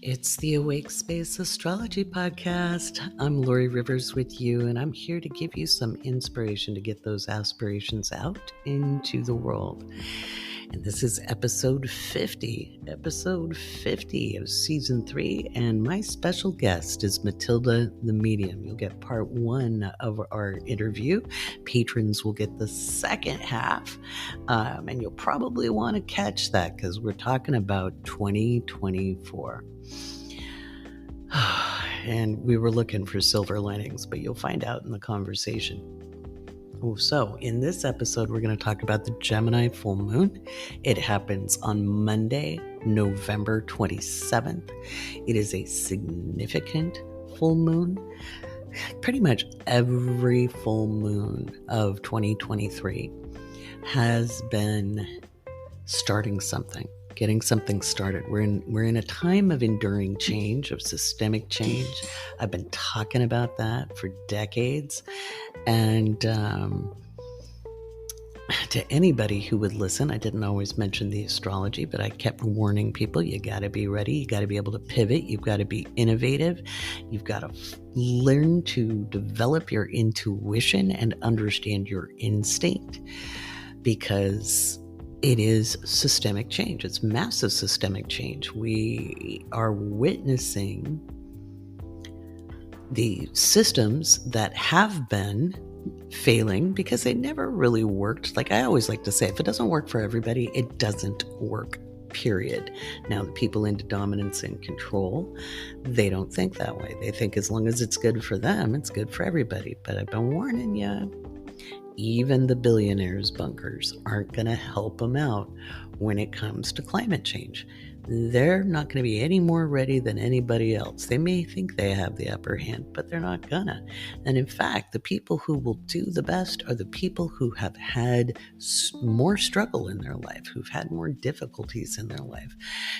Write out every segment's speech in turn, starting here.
It's the Awake Space Astrology Podcast. I'm Laurie Rivers with you, and I'm here to give you some inspiration to get those aspirations out into the world. And this is episode 50 of season 3, and my special guest is Matilda the Medium. You'll get part 1 of our interview. Patrons will get the second half, and you'll probably want to catch that because we're talking about 2024. And we were looking for silver linings, but you'll find out in the conversation. So in this episode, we're going to talk about the Gemini Full Moon. It happens on Monday, November 27th. It is a significant full moon. Pretty much every full moon of 2023 has been starting something. Getting something started. We're in a time of enduring change, of systemic change. I've been talking about that for decades. And to anybody who would listen, I didn't always mention the astrology, but I kept warning people, you got to be ready. You got to be able to pivot. You've got to be innovative. You've got to learn to develop your intuition and understand your instinct, because it is systemic change. It's massive systemic change. We are witnessing the systems that have been failing because they never really worked. Like I always like to say, if it doesn't work for everybody, it doesn't work, period. Now, the people into dominance and control, they don't think that way. They think as long as it's good for them, it's good for everybody. But I've been warning you. Even the billionaires' bunkers aren't going to help them out when it comes to climate change. They're not going to be any more ready than anybody else. They may think they have the upper hand, but they're not gonna. And in fact, the people who will do the best are the people who have had more struggle in their life, who've had more difficulties in their life,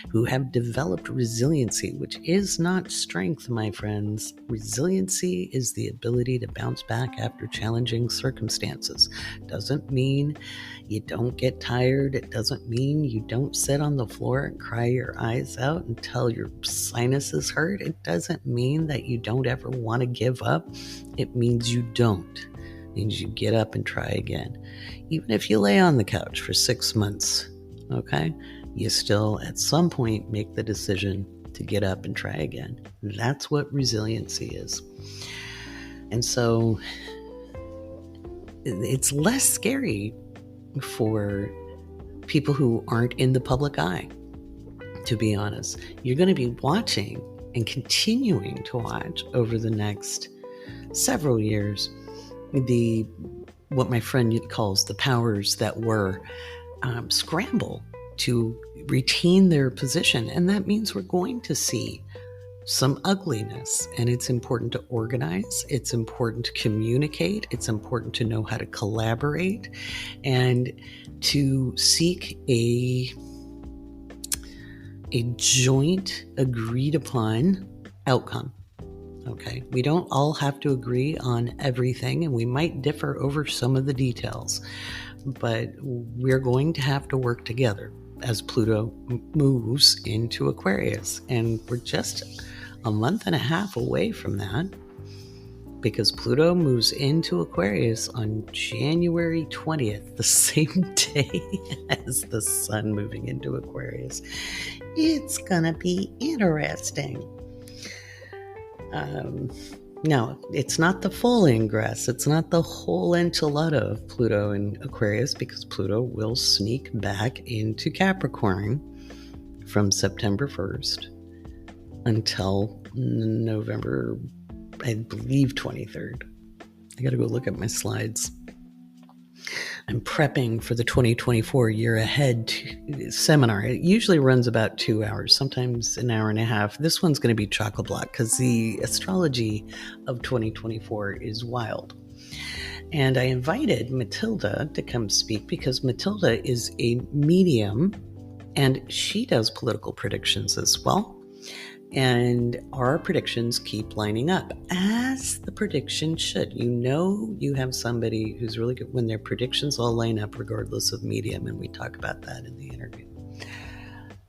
who have developed resiliency, which is not strength, my friends. Resiliency is the ability to bounce back after challenging circumstances. Doesn't mean you don't get tired. It doesn't mean you don't sit on the floor and cry your eyes out until your sinuses hurt. It doesn't mean that you don't ever want to give up. It means you don't. It means you get up and try again. Even if you lay on the couch for 6 months, okay, you still at some point make the decision to get up and try again. That's what resiliency is. And so it's less scary for people who aren't in the public eye, to be honest. You're going to be watching and continuing to watch over the next several years what my friend calls the powers that were scramble to retain their position. And that means we're going to see some ugliness, and it's important to organize. It's important to communicate. It's important to know how to collaborate and to seek a joint agreed upon outcome. Okay. We don't all have to agree on everything, and we might differ over some of the details, but we're going to have to work together as Pluto moves into Aquarius. And we're just a month and a half away from that, because Pluto moves into Aquarius on January 20th, the same day as the sun moving into Aquarius. It's gonna be interesting. Now, it's not the full ingress. It's not the whole enchilada of Pluto in Aquarius, because Pluto will sneak back into Capricorn from September 1st until November, I believe, 23rd. I got to go look at my slides. I'm prepping for the 2024 year ahead seminar. It usually runs about 2 hours, sometimes an hour and a half. This one's going to be chock-a-block because the astrology of 2024 is wild. And I invited Matilda to come speak because Matilda is a medium and she does political predictions as well. And our predictions keep lining up, as the prediction should. You know you have somebody who's really good when their predictions all line up regardless of medium, and we talk about that in the interview.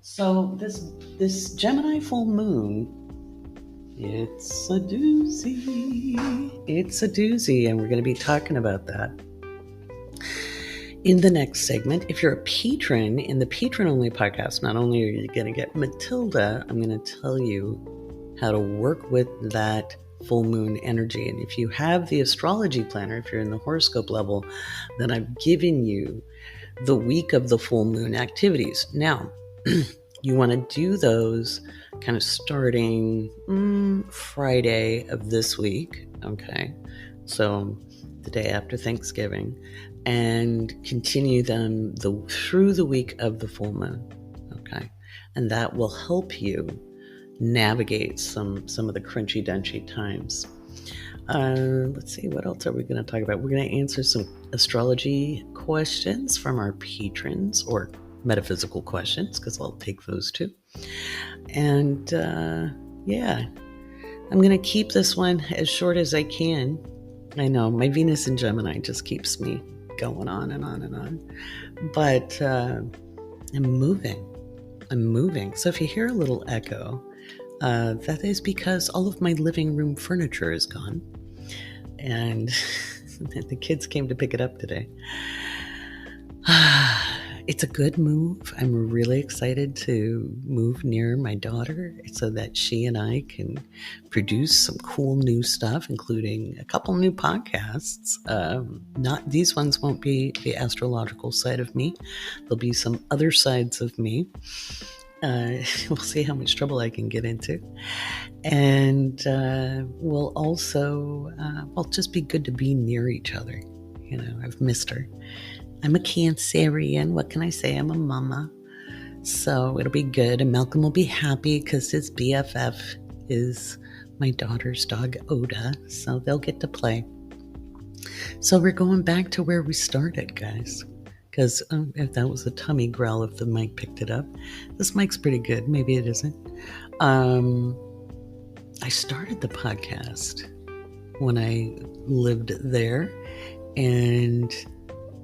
So this Gemini full moon, it's a doozy. It's a doozy, and we're going to be talking about that in the next segment. If you're a patron in the patron-only podcast, not only are you going to get Matilda, I'm going to tell you how to work with that full moon energy. And if you have the astrology planner, if you're in the horoscope level, then I've given you the week of the full moon activities. Now, you want to do those kind of starting Friday of this week, okay? So the day after Thanksgiving, and continue them through the week of the full moon, okay? And that will help you navigate some of the crunchy dunchy times. Let's see, what else are we going to talk about? We're going to answer some astrology questions from our patrons, or metaphysical questions, because I'll take those too. And yeah, I'm going to keep this one as short as I can. I know my Venus in Gemini just keeps me going on and on and on. But I'm moving. So if you hear a little echo, that is because all of my living room furniture is gone. And the kids came to pick it up today. It's a good move. I'm really excited to move near my daughter so that she and I can produce some cool new stuff, including a couple new podcasts. These ones won't be the astrological side of me. There'll be some other sides of me. We'll see how much trouble I can get into. And we'll also, just be good to be near each other. You know, I've missed her. I'm a Cancerian. What can I say? I'm a mama. So it'll be good. And Malcolm will be happy because his BFF is my daughter's dog, Oda. So they'll get to play. So we're going back to where we started, guys. Because if that was a tummy growl, if the mic picked it up. This mic's pretty good. Maybe it isn't. I started the podcast when I lived there. And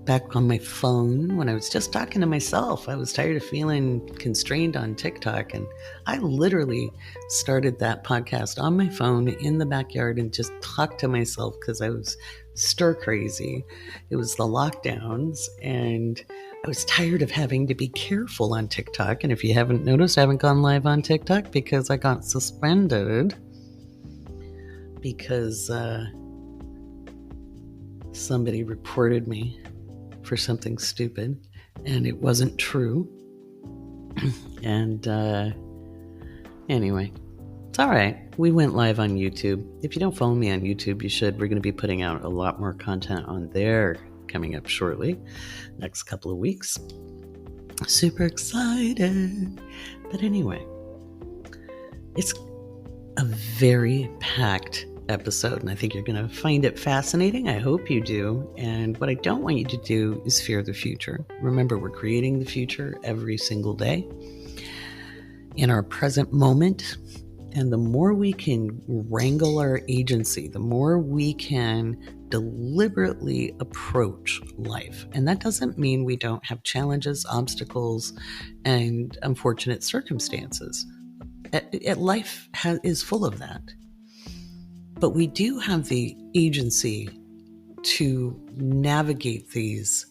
back on my phone, when I was just talking to myself, I was tired of feeling constrained on TikTok. And I literally started that podcast on my phone in the backyard and just talked to myself because I was stir crazy. It was the lockdowns, and I was tired of having to be careful on TikTok. And if you haven't noticed, I haven't gone live on TikTok because I got suspended because somebody reported me for something stupid, and it wasn't true. And anyway, it's all right. We went live on YouTube. If you don't follow me on YouTube, you should. We're going to be putting out a lot more content on there coming up shortly, next couple of weeks. Super excited. But anyway, it's a very packed episode, and I think you're going to find it fascinating. I hope you do. And what I don't want you to do is fear the future. Remember, we're creating the future every single day in our present moment. And the more we can wrangle our agency, the more we can deliberately approach life. And that doesn't mean we don't have challenges, obstacles, and unfortunate circumstances. Life is full of that. But we do have the agency to navigate these,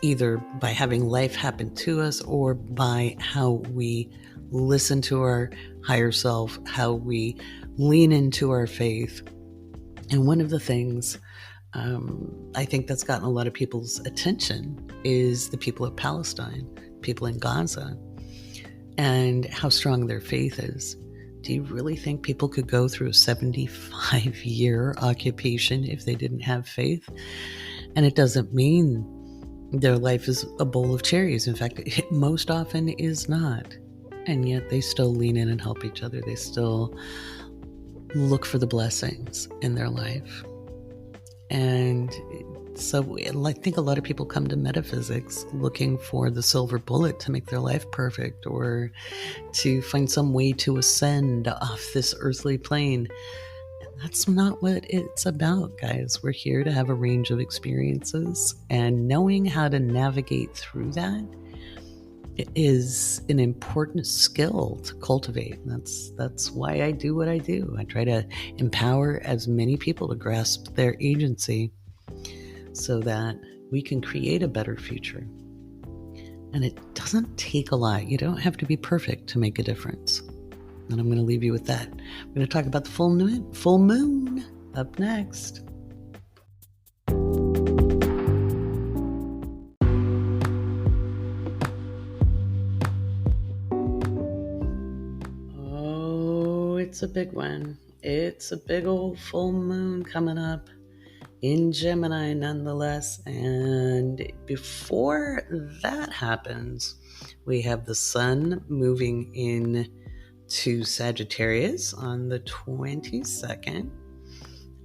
either by having life happen to us or by how we listen to our higher self, how we lean into our faith. And one of the things I think that's gotten a lot of people's attention is the people of Palestine, people in Gaza, and how strong their faith is. Do you really think people could go through a 75-year occupation if they didn't have faith? And it doesn't mean their life is a bowl of cherries. In fact, it most often is not. And yet they still lean in and help each other. They still look for the blessings in their life. And so I think a lot of people come to metaphysics looking for the silver bullet to make their life perfect, or to find some way to ascend off this earthly plane. And that's not what it's about, guys. We're here to have a range of experiences, and knowing how to navigate through that is an important skill to cultivate. That's why I do what I do. I try to empower as many people to grasp their agency so that we can create a better future. And it doesn't take a lot. You don't have to be perfect to make a difference. And I'm going to leave you with that. I'm going to talk about the full moon up next. Oh, it's a big one. It's a big old full moon coming up in Gemini nonetheless. And before that happens, we have the sun moving in to Sagittarius on the 22nd.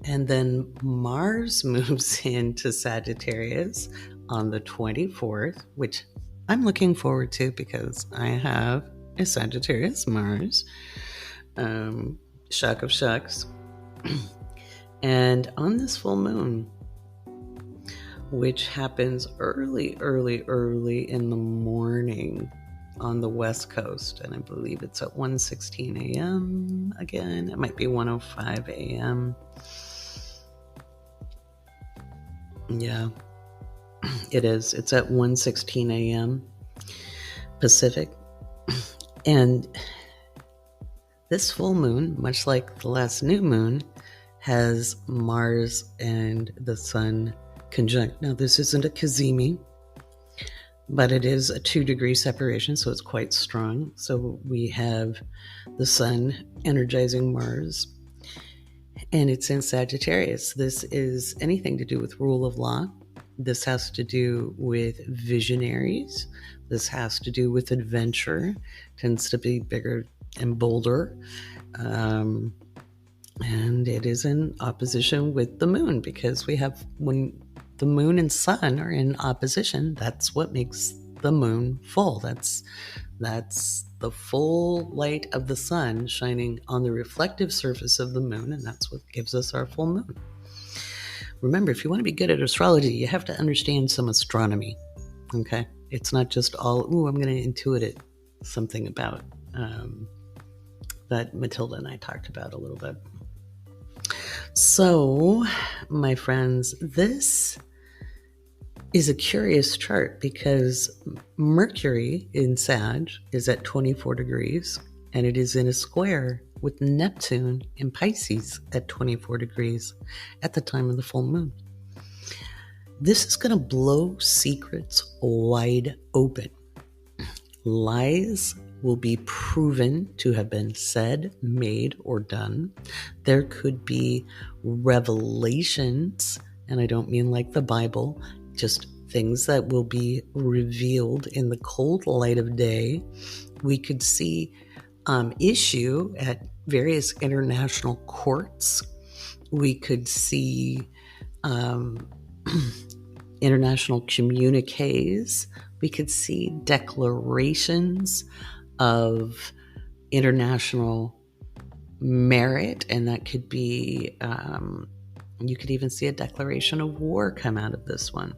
And then Mars moves into Sagittarius on the 24th, which I'm looking forward to because I have a Sagittarius Mars. Shock of shucks. And on this full moon, which happens early in the morning on the West Coast, and I believe it's at 1:16 a.m. again. It might be 1:05 a.m. Yeah, it is. It's at 1:16 a.m. Pacific. And this full moon, much like the last new moon, has Mars and the sun conjunct. Now, this isn't a cazimi, but it is a 2-degree separation, so it's quite strong. So we have the sun energizing Mars, and it's in Sagittarius. This is anything to do with rule of law. This has to do with visionaries. This has to do with adventure. Tends to be bigger and bolder. And it is in opposition with the moon, because we have, when the moon and sun are in opposition, that's what makes the moon full. That's the full light of the sun shining on the reflective surface of the moon, and that's what gives us our full moon. Remember, if you want to be good at astrology, you have to understand some astronomy, okay? It's not just all, I'm going to intuit it, something about that Matilda and I talked about a little bit. So, my friends, this is a curious chart because Mercury in Sag is at 24 degrees, and it is in a square with Neptune in Pisces at 24 degrees at the time of the full moon. This is going to blow secrets wide open. Lies will be proven to have been said, made, or done. There could be revelations, and I don't mean like the Bible, just things that will be revealed in the cold light of day. We could see issue at various international courts. We could see international communiques. We could see declarations of international merit, and that could be, you could even see a declaration of war come out of this one.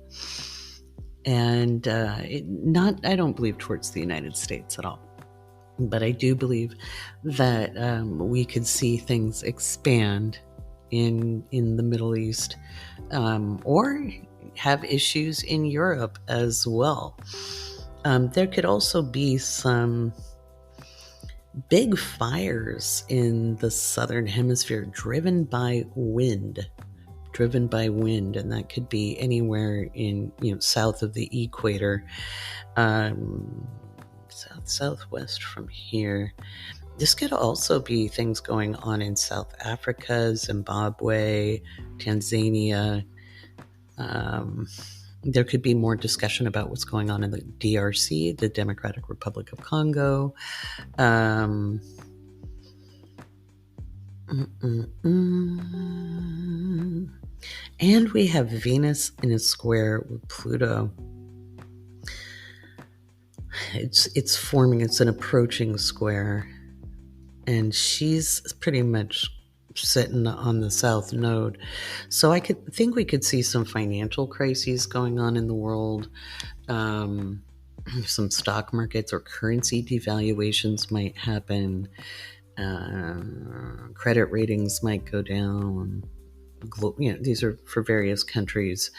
And I don't believe towards the United States at all, but I do believe that we could see things expand in the Middle East, or have issues in Europe as well. There could also be some big fires in the southern hemisphere driven by wind, and that could be anywhere in, south of the equator, southwest from here. This could also be things going on in South Africa, Zimbabwe, Tanzania. There could be more discussion about what's going on in the DRC, the Democratic Republic of Congo. And we have Venus in a square with Pluto. It's forming, it's an approaching square, and she's pretty much sitting on the south node. So I think we could see some financial crises going on in the world. some stock markets or currency devaluations might happen. Credit ratings might go down. These are for various countries.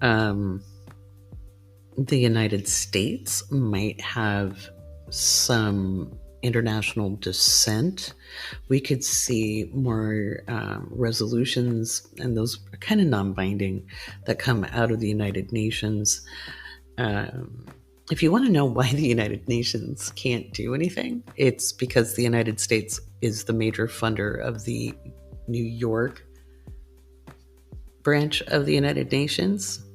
The United States might have some international dissent. We could see more resolutions, and those are kind of non-binding, that come out of the United Nations. If you want to know why the United Nations can't do anything, it's because the United States is the major funder of the New York branch of the United Nations,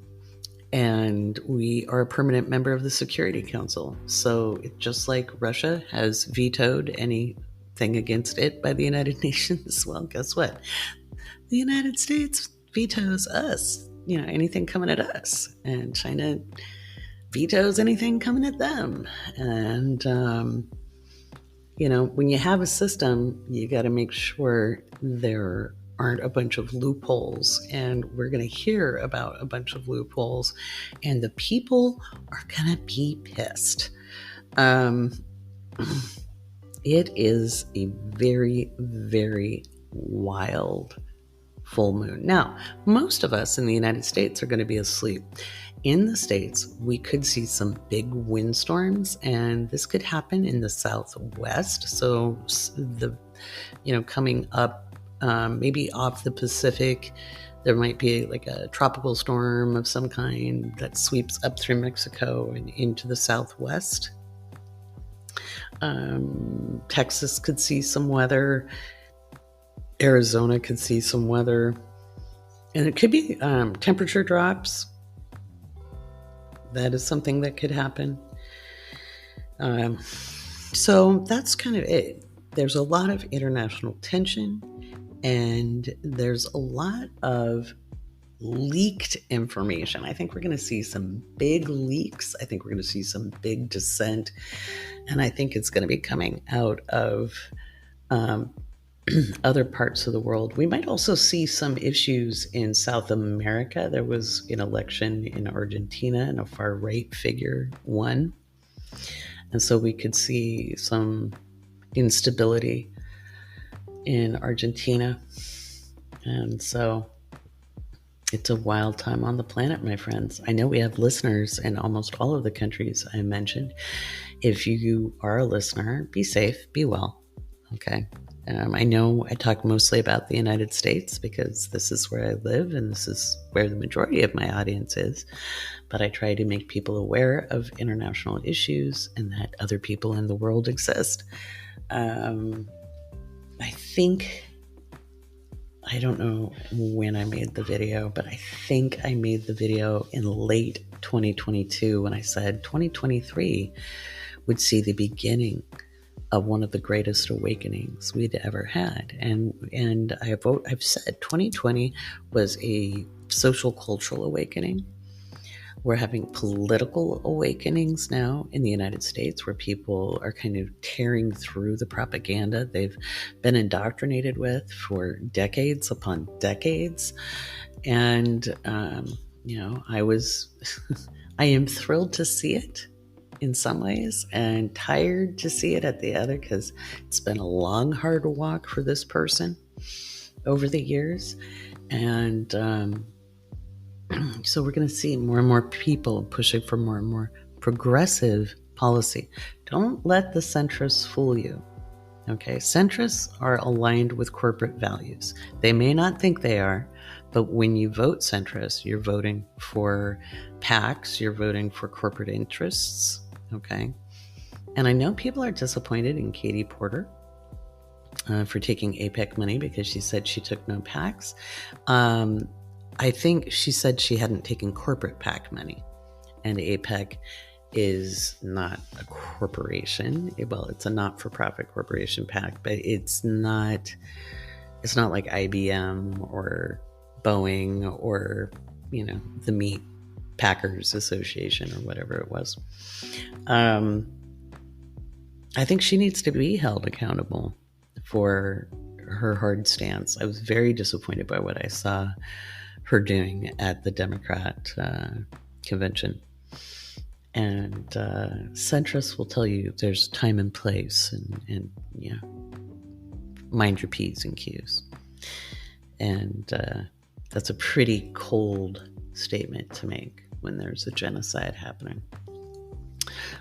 and we are a permanent member of the Security Council. So just like Russia has vetoed anything against it by the United Nations, well, guess what? The United States vetoes us, anything coming at us, and China vetoes anything coming at them. And, when you have a system, you got to make sure there aren't a bunch of loopholes. And we're going to hear about a bunch of loopholes, and the people are going to be pissed. It is a very, very wild full moon. Now, most of us in the United States are going to be asleep. In the States, we could see some big windstorms, and this could happen in the Southwest. So coming up, maybe off the Pacific, there might be like a tropical storm of some kind that sweeps up through Mexico and into the Southwest. Texas could see some weather. Arizona could see some weather. And it could be temperature drops. That is something that could happen. So that's kind of it. There's a lot of international tension, and there's a lot of leaked information. I think we're going to see some big leaks. I think we're going to see some big dissent, and I think it's going to be coming out of other parts of the world. We might also see some issues in South America. There was an election in Argentina, and a far-right figure won. And so we could see some instability in Argentina. And so it's a wild time on the planet, my friends. I know we have listeners in almost all of the countries I mentioned. If you are a listener, be safe, be well, okay? I know I talk mostly about the United States because this is where I live and this is where the majority of my audience is, but I try to make people aware of international issues and that other people in the world exist. I don't know when I made the video, but I think I made the video in late 2022 when I said 2023 would see the beginning of one of the greatest awakenings we'd ever had. And I've said 2020 was a social cultural awakening. We're having political awakenings now in the United States where people are kind of tearing through the propaganda they've been indoctrinated with for decades upon decades. And, I am thrilled to see it in some ways and tired to see it at the other, because it's been a long, hard walk for this person over the years. And so we're going to see more and more people pushing for more and more progressive policy. Don't let the centrists fool you. Okay, centrists are aligned with corporate values. They may not think they are, but when you vote centrist, you're voting for PACs, you're voting for corporate interests. Okay. And I know people are disappointed in Katie Porter for taking APEC money because she said she took no PACs. I think she said she hadn't taken corporate PAC money, and APEC is not a corporation. Well, it's a not-for-profit corporation PAC, but it's not like IBM or Boeing or, the Meat Packers Association or whatever it was. I think she needs to be held accountable for her hard stance. I was very disappointed by what I saw her doing at the Democrat convention. And centrists will tell you there's time and place, and mind your P's and Q's. And that's a pretty cold statement to make when there's a genocide happening.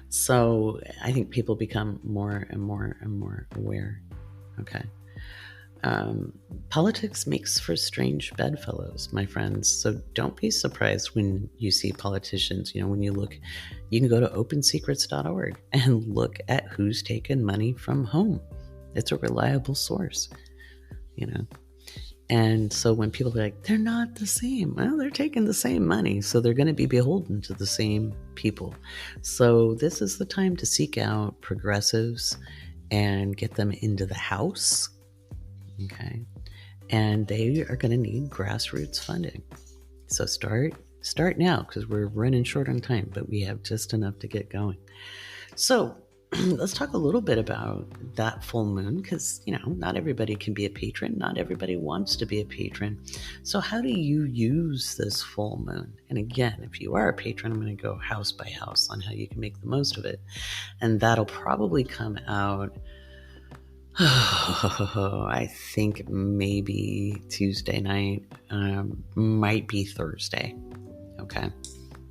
So I think people become more and more and more aware. Okay. Politics makes for strange bedfellows, my friends. So don't be surprised when you see politicians. When you look, you can go to opensecrets.org and look at who's taken money from home. It's a reliable source, And so when people are like, they're not the same, well, they're taking the same money, so they're going to be beholden to the same people. So this is the time to seek out progressives and get them into the house. Okay. And they are going to need grassroots funding. So start now, because we're running short on time, but we have just enough to get going. So let's talk a little bit about that full moon, because, not everybody can be a patron. Not everybody wants to be a patron. So how do you use this full moon? And again, if you are a patron, I'm going to go house by house on how you can make the most of it. And that'll probably come out, I think maybe Tuesday night, might be Thursday. Okay.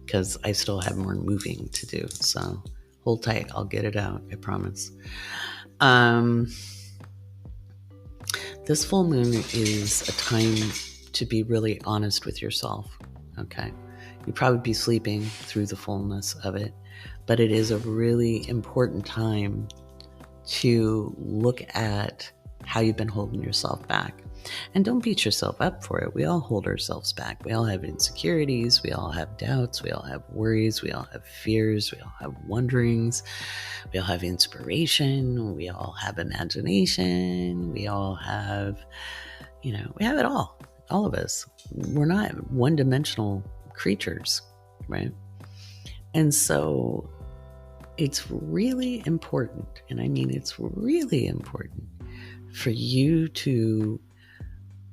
Because I still have more moving to do. So hold tight. I'll get it out. I promise. This full moon is a time to be really honest with yourself. Okay. You'd probably be sleeping through the fullness of it, but it is a really important time to look at how you've been holding yourself back. And don't beat yourself up for it. We all hold ourselves back. We all have insecurities. We all have doubts. We all have worries. We all have fears. We all have wonderings. We all have inspiration. We all have imagination. We all have, we have it all of us. We're not one-dimensional creatures, right? And so it's really important, and I mean it's really important, for you to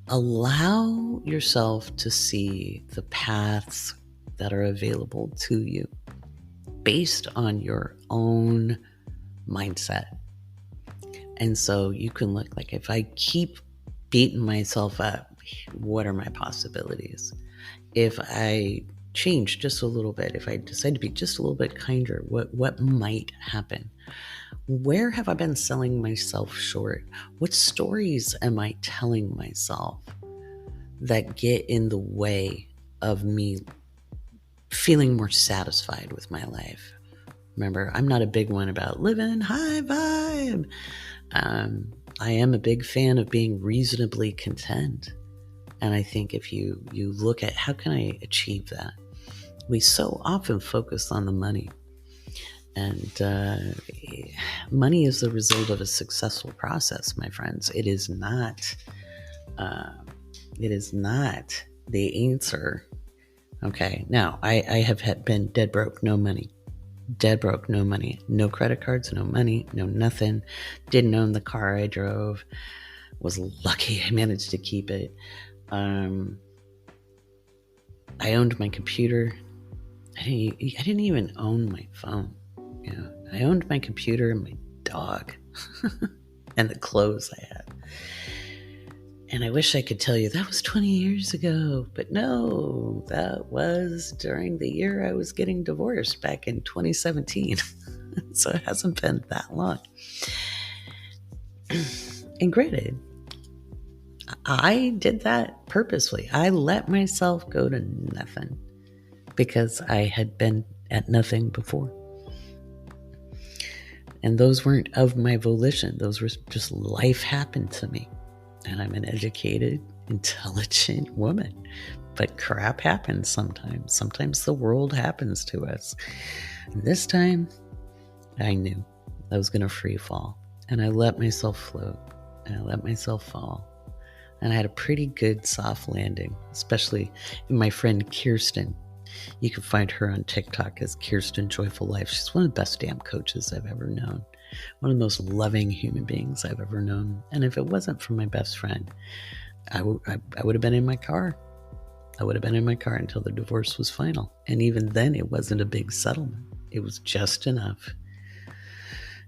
allow yourself to see the paths that are available to you based on your own mindset. And so you can look, like, if I keep beating myself up, what are my possibilities? If I change just a little bit, if I decide to be just a little bit kinder, what might happen? Where have I been selling myself short? What stories am I telling myself that get in the way of me feeling more satisfied with my life? Remember, I'm not a big one about living high vibe. I am a big fan of being reasonably content. And I think if you look at how can I achieve that, we so often focus on the money. And money is the result of a successful process, my friends. It is not the answer. Okay. Now, I have been dead broke, no money. Dead broke, no money. No credit cards, no money, no nothing. Didn't own the car I drove. Was lucky I managed to keep it. I owned my computer. I didn't even own my phone. I owned my computer and my dog and the clothes I had. And I wish I could tell you that was 20 years ago, but no, that was during the year I was getting divorced back in 2017. So it hasn't been that long. And granted, I did that purposely. I let myself go to nothing because I had been at nothing before. And those weren't of my volition. Those were just life happened to me. And I'm an educated, intelligent woman. But crap happens sometimes. Sometimes the world happens to us. And this time, I knew I was going to free fall. And I let myself float. And I let myself fall. And I had a pretty good soft landing, especially in my friend Kirsten. You can find her on TikTok as Kirsten Joyful Life. She's one of the best damn coaches I've ever known. One of the most loving human beings I've ever known. And if it wasn't for my best friend, I would have been in my car. I would have been in my car until the divorce was final. And even then, it wasn't a big settlement. It was just enough.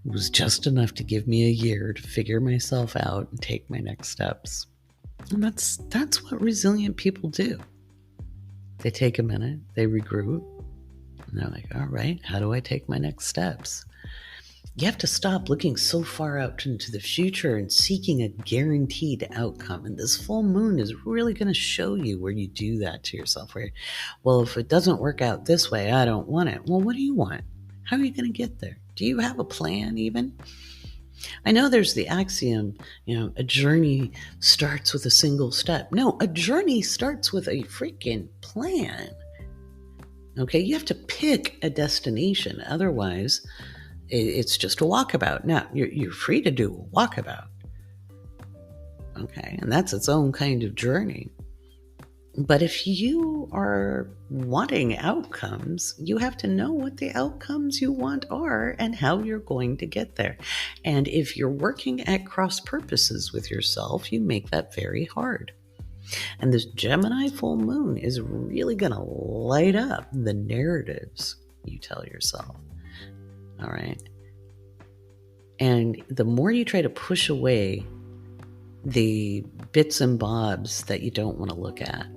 It was just enough to give me a year to figure myself out and take my next steps. And that's what resilient people do. They take a minute, they regroup, and they're like, all right, how do I take my next steps? You have to stop looking so far out into the future and seeking a guaranteed outcome. And this full moon is really going to show you where you do that to yourself. Where, well, if it doesn't work out this way, I don't want it. Well, what do you want? How are you going to get there? Do you have a plan even? I know there's the axiom, a journey starts with a single step. No, a journey starts with a freaking plan. Okay, you have to pick a destination. Otherwise, it's just a walkabout. Now, you're free to do a walkabout. Okay, and that's its own kind of journey. But if you are wanting outcomes, you have to know what the outcomes you want are and how you're going to get there. And if you're working at cross purposes with yourself, you make that very hard. And this Gemini full moon is really going to light up the narratives you tell yourself. All right. And the more you try to push away the bits and bobs that you don't want to look at,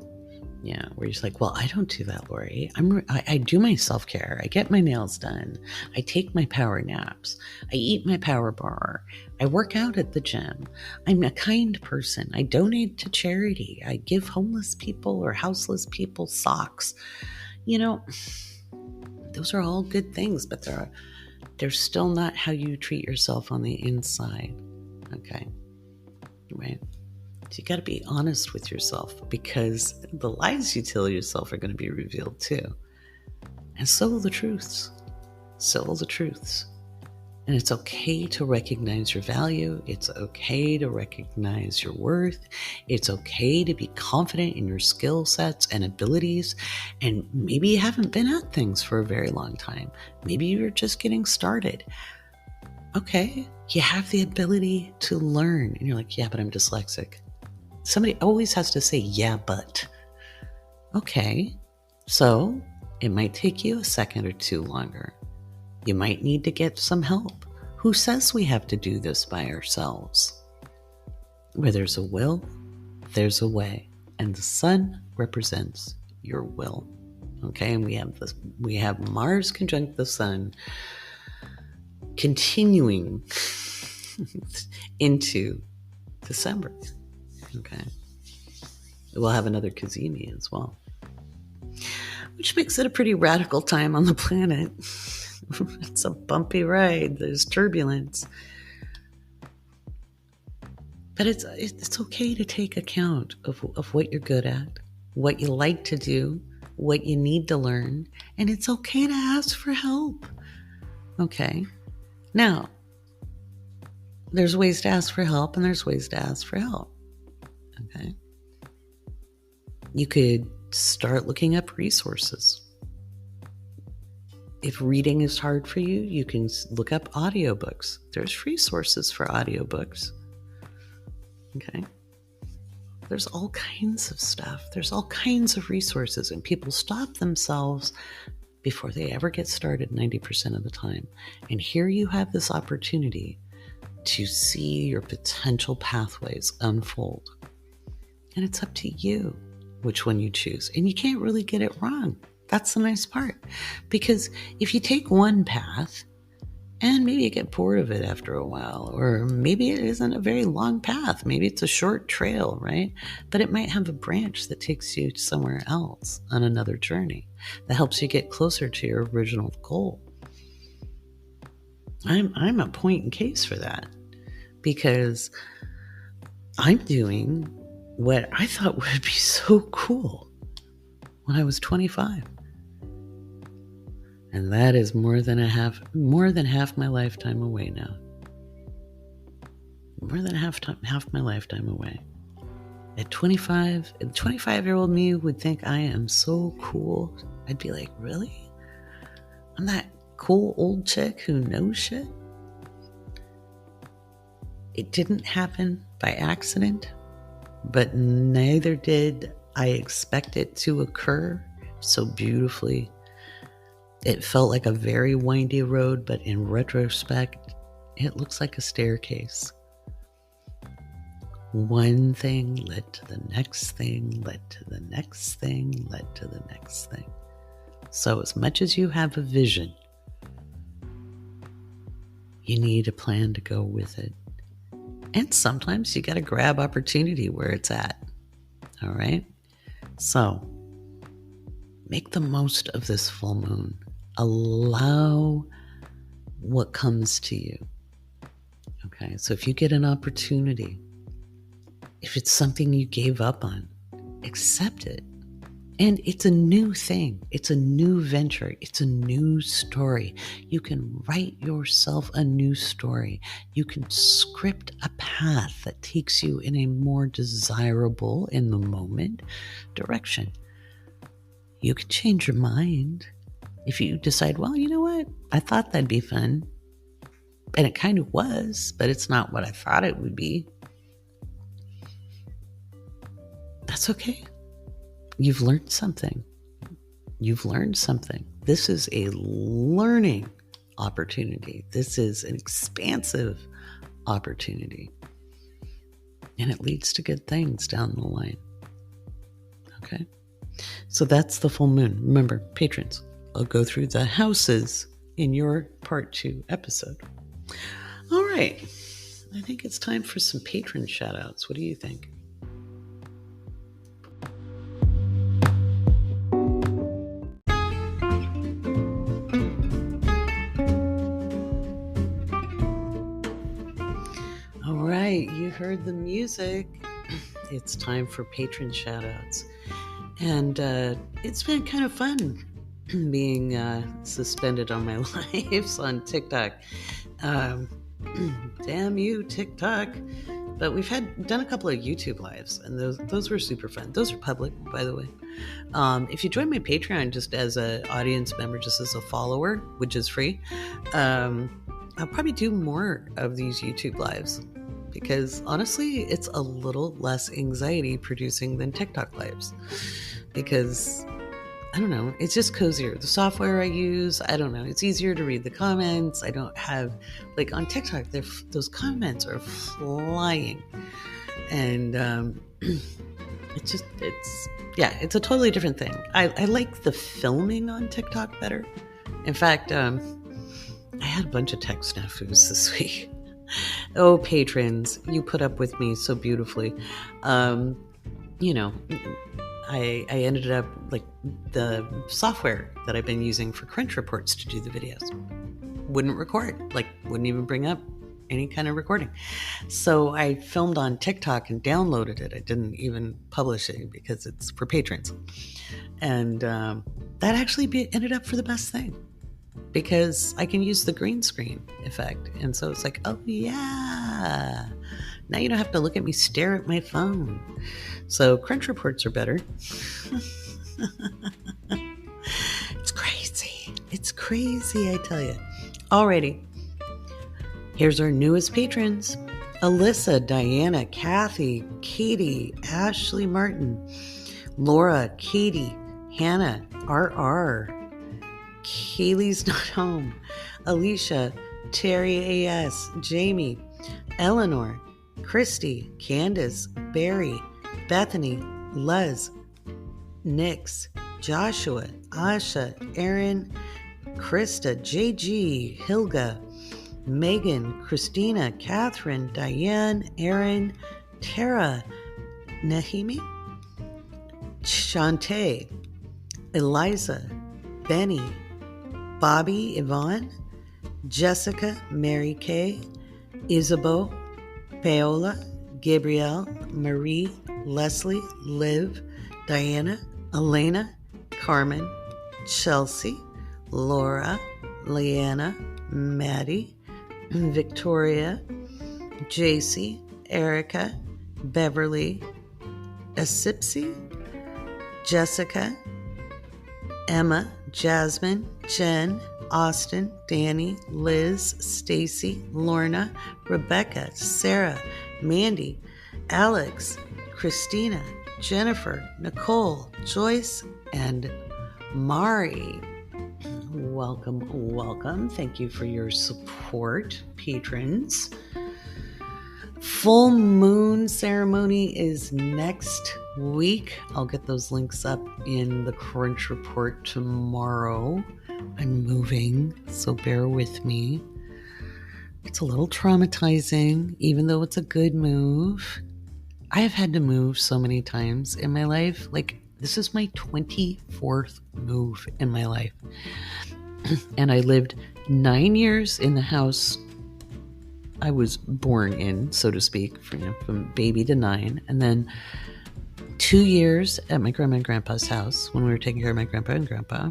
where you're just like, well, I don't do that, Laurie. I do my self-care. I get my nails done. I take my power naps. I eat my power bar. I work out at the gym. I'm a kind person. I donate to charity. I give homeless people or houseless people socks. Those are all good things, but they're still not how you treat yourself on the inside. Okay. Right. So you got to be honest with yourself, because the lies you tell yourself are going to be revealed too. And so will the truths. So will the truths. And it's okay to recognize your value. It's okay to recognize your worth. It's okay to be confident in your skill sets and abilities. And maybe you haven't been at things for a very long time. Maybe you're just getting started. Okay, you have the ability to learn. And you're like, yeah, but I'm dyslexic. Somebody always has to say, yeah, but. Okay, so it might take you a second or two longer. You might need to get some help. Who says we have to do this by ourselves? Where there's a will, there's a way. And the sun represents your will. Okay, and we have Mars conjunct the sun continuing into December. Okay. We'll have another Kazemi as well, which makes it a pretty radical time on the planet. It's a bumpy ride. There's turbulence. But it's okay to take account of what you're good at, what you like to do, what you need to learn, and it's okay to ask for help. Okay? Now, there's ways to ask for help and there's ways to ask for help. Okay? You could start looking up resources. If reading is hard for you, you can look up audiobooks. There's resources for audiobooks. Okay? There's all kinds of stuff. There's all kinds of resources, and people stop themselves before they ever get started 90% of the time. And here you have this opportunity to see your potential pathways unfold. And it's up to you which one you choose. And you can't really get it wrong. That's the nice part. Because if you take one path, and maybe you get bored of it after a while, or maybe it isn't a very long path. Maybe it's a short trail, right? But it might have a branch that takes you somewhere else on another journey that helps you get closer to your original goal. I'm a point in case for that, because I'm doing what I thought would be so cool when I was 25. And that is more than half my lifetime away now. More than half my lifetime away. At 25, the 25-year-old me would think I am so cool. I'd be like, really? I'm that cool old chick who knows shit? It didn't happen by accident, but neither did I expect it to occur so beautifully It felt like a very windy road, but in retrospect, it looks like a staircase. One thing led to the next thing, led to the next thing, led to the next thing. So as much as you have a vision, you need a plan to go with it. And sometimes you got to grab opportunity where it's at. All right? So make the most of this full moon. Allow what comes to you. Okay? So if you get an opportunity, if it's something you gave up on, accept it. And it's a new thing. It's a new venture. It's a new story. You can write yourself a new story. You can script a path that takes you in a more desirable, in the moment, direction. You can change your mind if you decide, well, you know what? I thought that'd be fun. And it kind of was, but it's not what I thought it would be. That's okay. You've learned something. You've learned something. This is a learning opportunity. This is an expansive opportunity. And it leads to good things down the line. Okay? So that's the full moon. Remember, patrons, I'll go through the houses in your part 2 episode. All right. I think it's time for some patron shoutouts. What do you think? You heard the music. It's time for patron shoutouts. And it's been kind of fun being suspended on my lives on TikTok. Damn you, TikTok. But we've done a couple of YouTube lives, and those were super fun. Those are public, by the way. If you join my Patreon just as an audience member, just as a follower, which is free, I'll probably do more of these YouTube lives. Because honestly, it's a little less anxiety producing than TikTok lives. Because, I don't know, it's just cozier. The software I use, I don't know, it's easier to read the comments. I don't have, like on TikTok, those comments are flying. And it's a totally different thing. I like the filming on TikTok better. In fact, I had a bunch of tech snafus this week. Oh, patrons, you put up with me so beautifully. I ended up, like, the software that I've been using for crunch reports to do the videos wouldn't record, wouldn't even bring up any kind of recording. So I filmed on TikTok and downloaded it. I didn't even publish it because it's for patrons. And that actually ended up for the best thing. Because I can use the green screen effect. And so it's like, oh yeah, now you don't have to look at me stare at my phone. So crunch reports are better. It's crazy. It's crazy, I tell you. Alrighty. Here's our newest patrons. Alyssa, Diana, Kathy, Katie, Ashley Martin, Laura, Katie, Hannah, RR, Kaylee's not home, Alicia, Terry AS, Jamie, Eleanor, Christy, Candace, Barry, Bethany, Luz, Nix, Joshua, Asha, Aaron, Krista, JG, Hilga, Megan, Christina, Catherine, Diane, Aaron, Tara, Nahimi, Shantae, Eliza, Benny, Bobby, Yvonne, Jessica, Mary Kay, Isabeau, Paola, Gabrielle, Marie, Leslie, Liv, Diana, Elena, Carmen, Chelsea, Laura, Leanna, Maddie, Victoria, JC, Erica, Beverly, Asipsy, Jessica, Emma, Jasmine, Jen, Austin, Danny, Liz, Stacy, Lorna, Rebecca, Sarah, Mandy, Alex, Christina, Jennifer, Nicole, Joyce, and Mari. welcome. Thank you for your support, patrons. Full moon ceremony is next week. I'll get those links up in the Crunch Report tomorrow. I'm moving, so bear with me. It's a little traumatizing, even though it's a good move. I have had to move so many times in my life. Like, this is my 24th move in my life. And I lived 9 years in the house I was born in, so to speak, from baby to 9. And then 2 years at my grandma and grandpa's house when we were taking care of my grandpa and grandpa.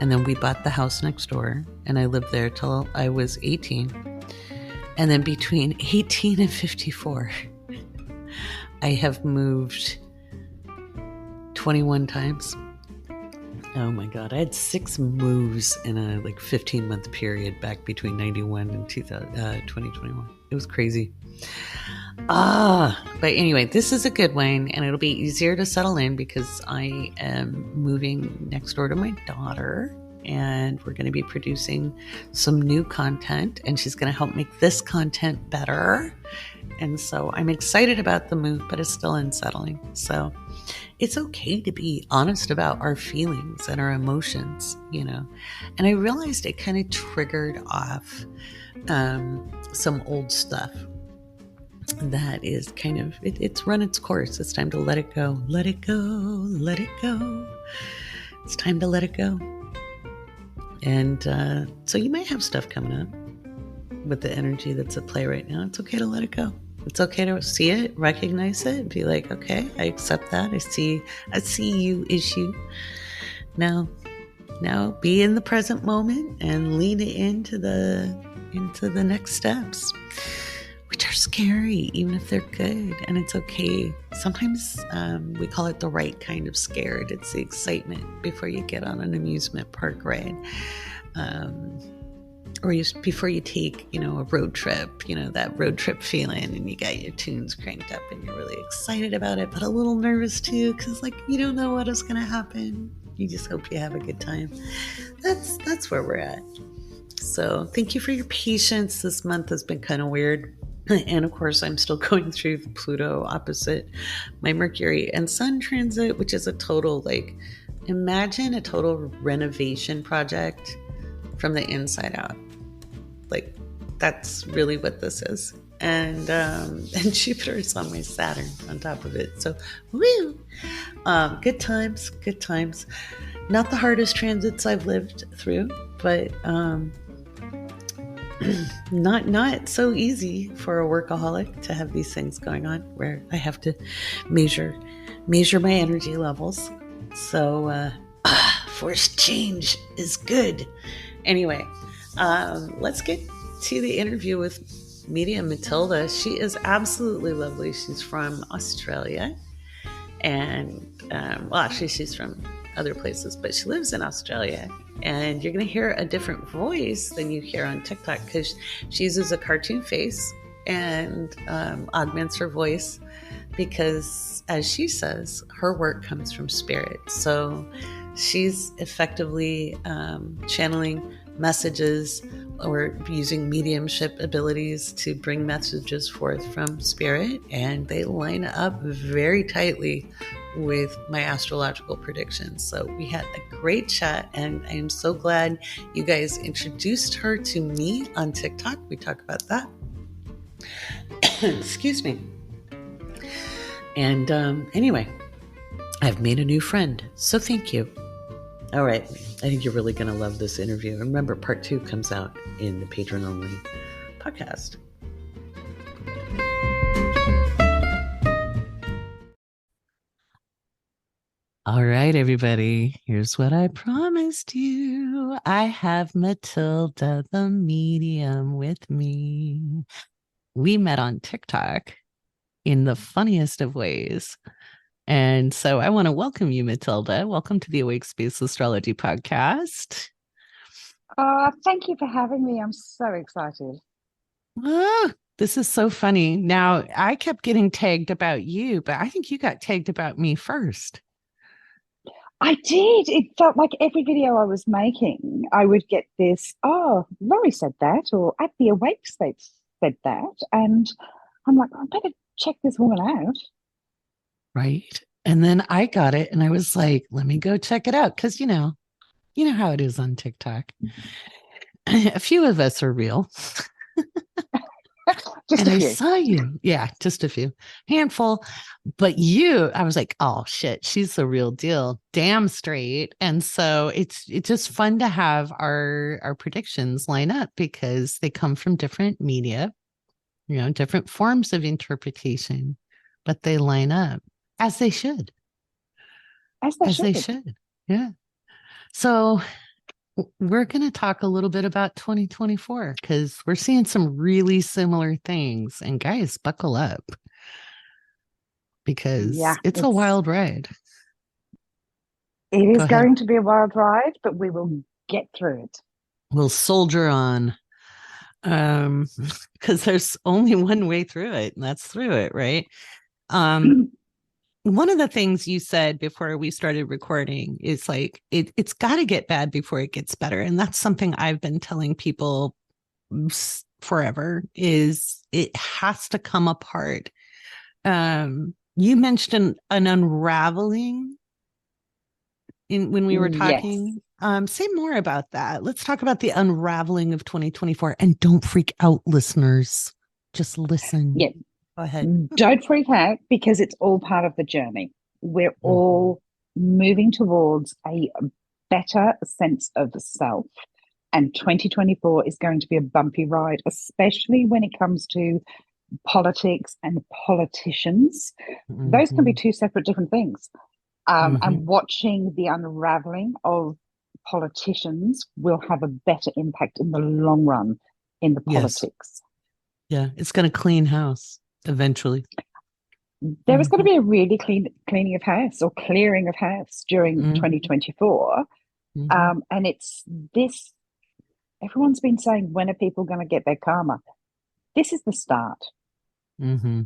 And then we bought the house next door, and I lived there till I was 18. And then between 18 and 54, I have moved 21 times. Oh my God. I had 6 moves in a 15-month period back between 91 and 2021. It was crazy. But anyway, this is a good one, and it'll be easier to settle in because I am moving next door to my daughter, and we're going to be producing some new content, and she's going to help make this content better. And so I'm excited about the move, but it's still unsettling. So it's okay to be honest about our feelings and our emotions, And I realized it kind of triggered off some old stuff that is kind of, it's run its course. It's time to let it go. Let it go. Let it go. It's time to let it go. And so you might have stuff coming up with the energy that's at play right now. It's okay to let it go. It's okay to see it, recognize it, be like, okay, I accept that. I see you issue. Now be in the present moment and lean it into the next steps, which are scary, even if they're good. And it's okay. Sometimes we call it the right kind of scared. It's the excitement before you get on an amusement park ride. Or before you take, a road trip, that road trip feeling, and you got your tunes cranked up and you're really excited about it, but a little nervous too, because you don't know what is going to happen. You just hope you have a good time. That's where we're at. So thank you for your patience. This month has been kind of weird. And of course, I'm still going through the Pluto opposite my Mercury and Sun transit, which is a total, imagine a total renovation project from the inside out. That's really what this is. And Jupiter is on my Saturn on top of it. So, woo! Good times. Not the hardest transits I've lived through, but not so easy for a workaholic to have these things going on where I have to measure my energy levels. So, forced change is good. Anyway, let's get to the interview with medium Matilda. She is absolutely lovely. She's from Australia, and actually she's from other places, but she lives in Australia. And you're going to hear a different voice than you hear on TikTok because she uses a cartoon face and augments her voice because, as she says, her work comes from spirit. So she's effectively channeling messages or using mediumship abilities to bring messages forth from spirit, and they line up very tightly with my astrological predictions. So we had a great chat, and I am so glad you guys introduced her to me on TikTok. We talk about that. Excuse me. And anyway, I've made a new friend, so thank you. All right. I think you're really going to love this interview. And remember, part 2 comes out in the patron-only podcast. All right, everybody. Here's what I promised you. I have Matilda, the medium, with me. We met on TikTok in the funniest of ways. And so I want to welcome you, Matilda. Welcome to the Awake Space Astrology Podcast. Thank you for having me. I'm so excited. This is so funny. Now, I kept getting tagged about you, but I think you got tagged about me first. I did. It felt like every video I was making, I would get this, oh, Laurie said that, or at the Awake Space said that. And I'm like, I better check this woman out. Right. And then I got it and I was like, let me go check it out. Cause you know how it is on TikTok. A few of us are real. Just And a I few. saw you. Yeah, just a few. Handful. But I was like, oh shit, she's the real deal. Damn straight. And so it's just fun to have our predictions line up because they come from different media, different forms of interpretation, but they line up as they should. As they As they should. should. Yeah. So we're going to talk a little bit about 2024 because we're seeing some really similar things. And guys, buckle up Yeah, because it's a wild ride. it Go is ahead. going to be a wild ride, but we will get through it. We'll soldier on. Because there's only one way through it, and that's through it, right? One of the things you said before we started recording is like it's got to get bad before it gets better, and that's something I've been telling people forever. Is it has to come apart. You mentioned an unraveling when we were Yes. talking. Say more about that. Let's talk about the unraveling of 2024, and don't freak out, listeners. Just listen. Yeah. Go ahead. Don't freak out because it's all part of the journey. We're Mm-hmm. all moving towards a better sense of self. And 2024 is going to be a bumpy ride, especially when it comes to politics and politicians. Those can be Mm-hmm. two separate different things. Mm-hmm. And watching the unraveling of politicians will have a better impact in the long run in the Yes. politics. Yeah. It's going to clean house eventually. There is going to Mm-hmm. be a really cleaning of house or clearing of house during Mm-hmm. 2024. Mm-hmm. And it's this, everyone's been saying, when are people going to get their karma? This is the start. Mm-hmm.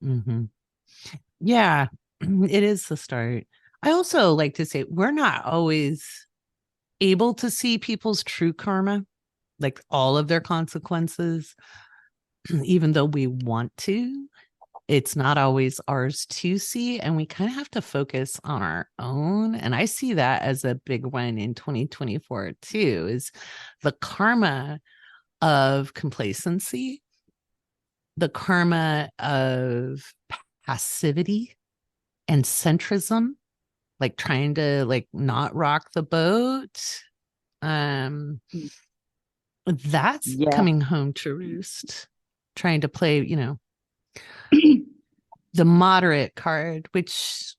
Mm-hmm. Yeah. It is the start. I also like to say we're not always able to see people's true karma, like all of their consequences, even though we want to. It's not always ours to see, and we kind of have to focus on our own. And I see that as a big one in 2024 too, is the karma of complacency, the karma of passivity and centrism, like trying to like not rock the boat. Um, that's Yeah. coming home to roost, trying to play, the moderate card, which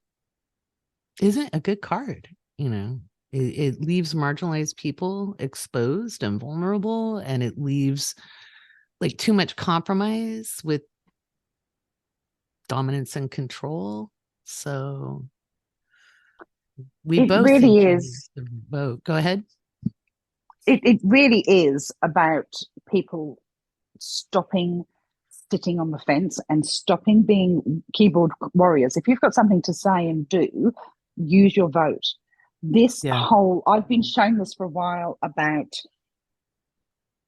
isn't a good card. It leaves marginalized people exposed and vulnerable, and it leaves like too much compromise with dominance and control. So we It both really think you need is. to vote. Go ahead. It really is about people stopping sitting on the fence and stopping being keyboard warriors. If you've got something to say and do, use your vote. This Yeah. whole, I've been shown this for a while about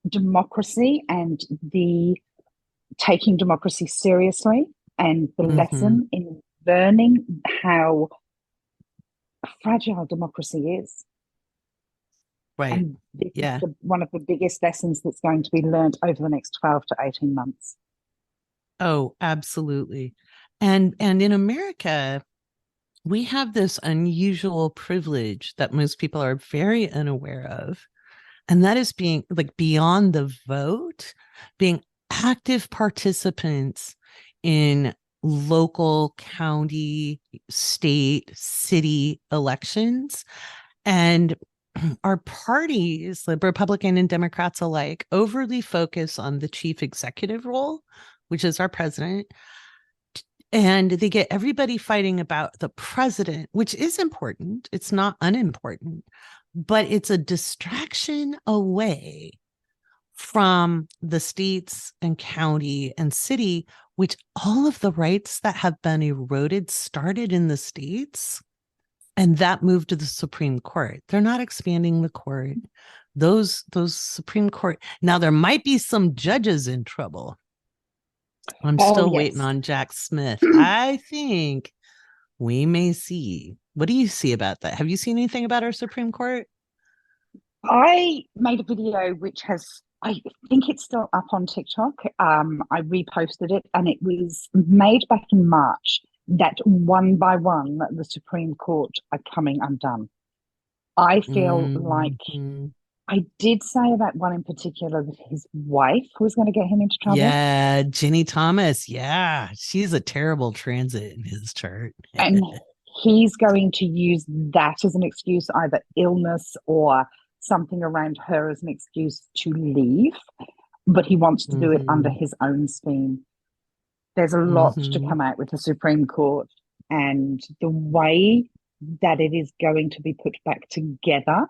democracy and the taking democracy seriously and the Mm-hmm. lesson in learning how fragile democracy is. Right. And this is Yeah. one of the biggest lessons that's going to be learned over the next 12 to 18 months. Oh, absolutely. And in America, we have this unusual privilege that most people are very unaware of. And that is being like beyond the vote, being active participants in local, county, state, city elections. And our parties, the Republican and Democrats alike, overly focus on the chief executive role, which is our president. And they get everybody fighting about the president, which is important. It's not unimportant, but it's a distraction away from the states and county and city, which all of the rights that have been eroded started in the states. And that moved to the Supreme Court. They're not expanding the court. Those Supreme Court. Now there might be some judges in trouble. I'm Oh, still waiting yes. on Jack Smith. I think we may see. What do you see about that? Have you seen anything about our Supreme Court? I made a video which has, I think it's still up on TikTok. I reposted it, and it was made back in March that one by one the Supreme Court are coming undone. I feel like Mm-hmm. I did say about one in particular that his wife was going to get him into trouble. Yeah, Ginny Thomas. Yeah, she's a terrible transit in his chart. And he's going to use that as an excuse, either illness or something around her as an excuse to leave. But he wants to do it under Mm-hmm. his own steam. There's a lot to Mm-hmm. come out with the Supreme Court, and the way that it is going to be put back together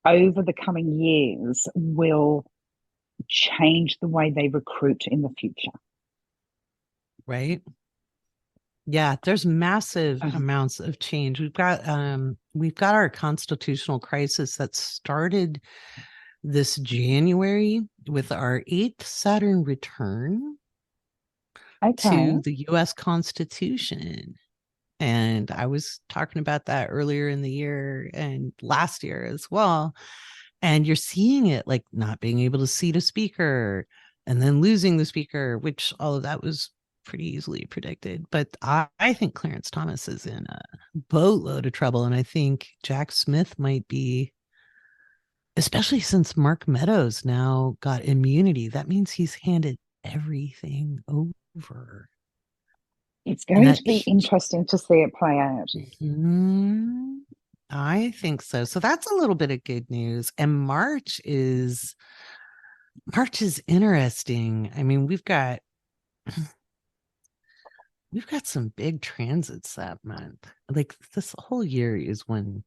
over the coming years will change the way they recruit in the future. Right. Yeah, there's massive amounts of change. We've got our constitutional crisis that started this January with our 8th Saturn return to Okay. the US Constitution. And I was talking about that earlier in the year and last year as well. And you're seeing it, like not being able to seat a speaker and then losing the speaker, which all of that was pretty easily predicted. But I think Clarence Thomas is in a boatload of trouble. And I think Jack Smith might be, especially since Mark Meadows now got immunity. That means he's handed everything over. It's And going that to be interesting to see it play out. I think so. So that's a little bit of good news. And March is interesting. I mean, we've got some big transits that month. Like this whole year is one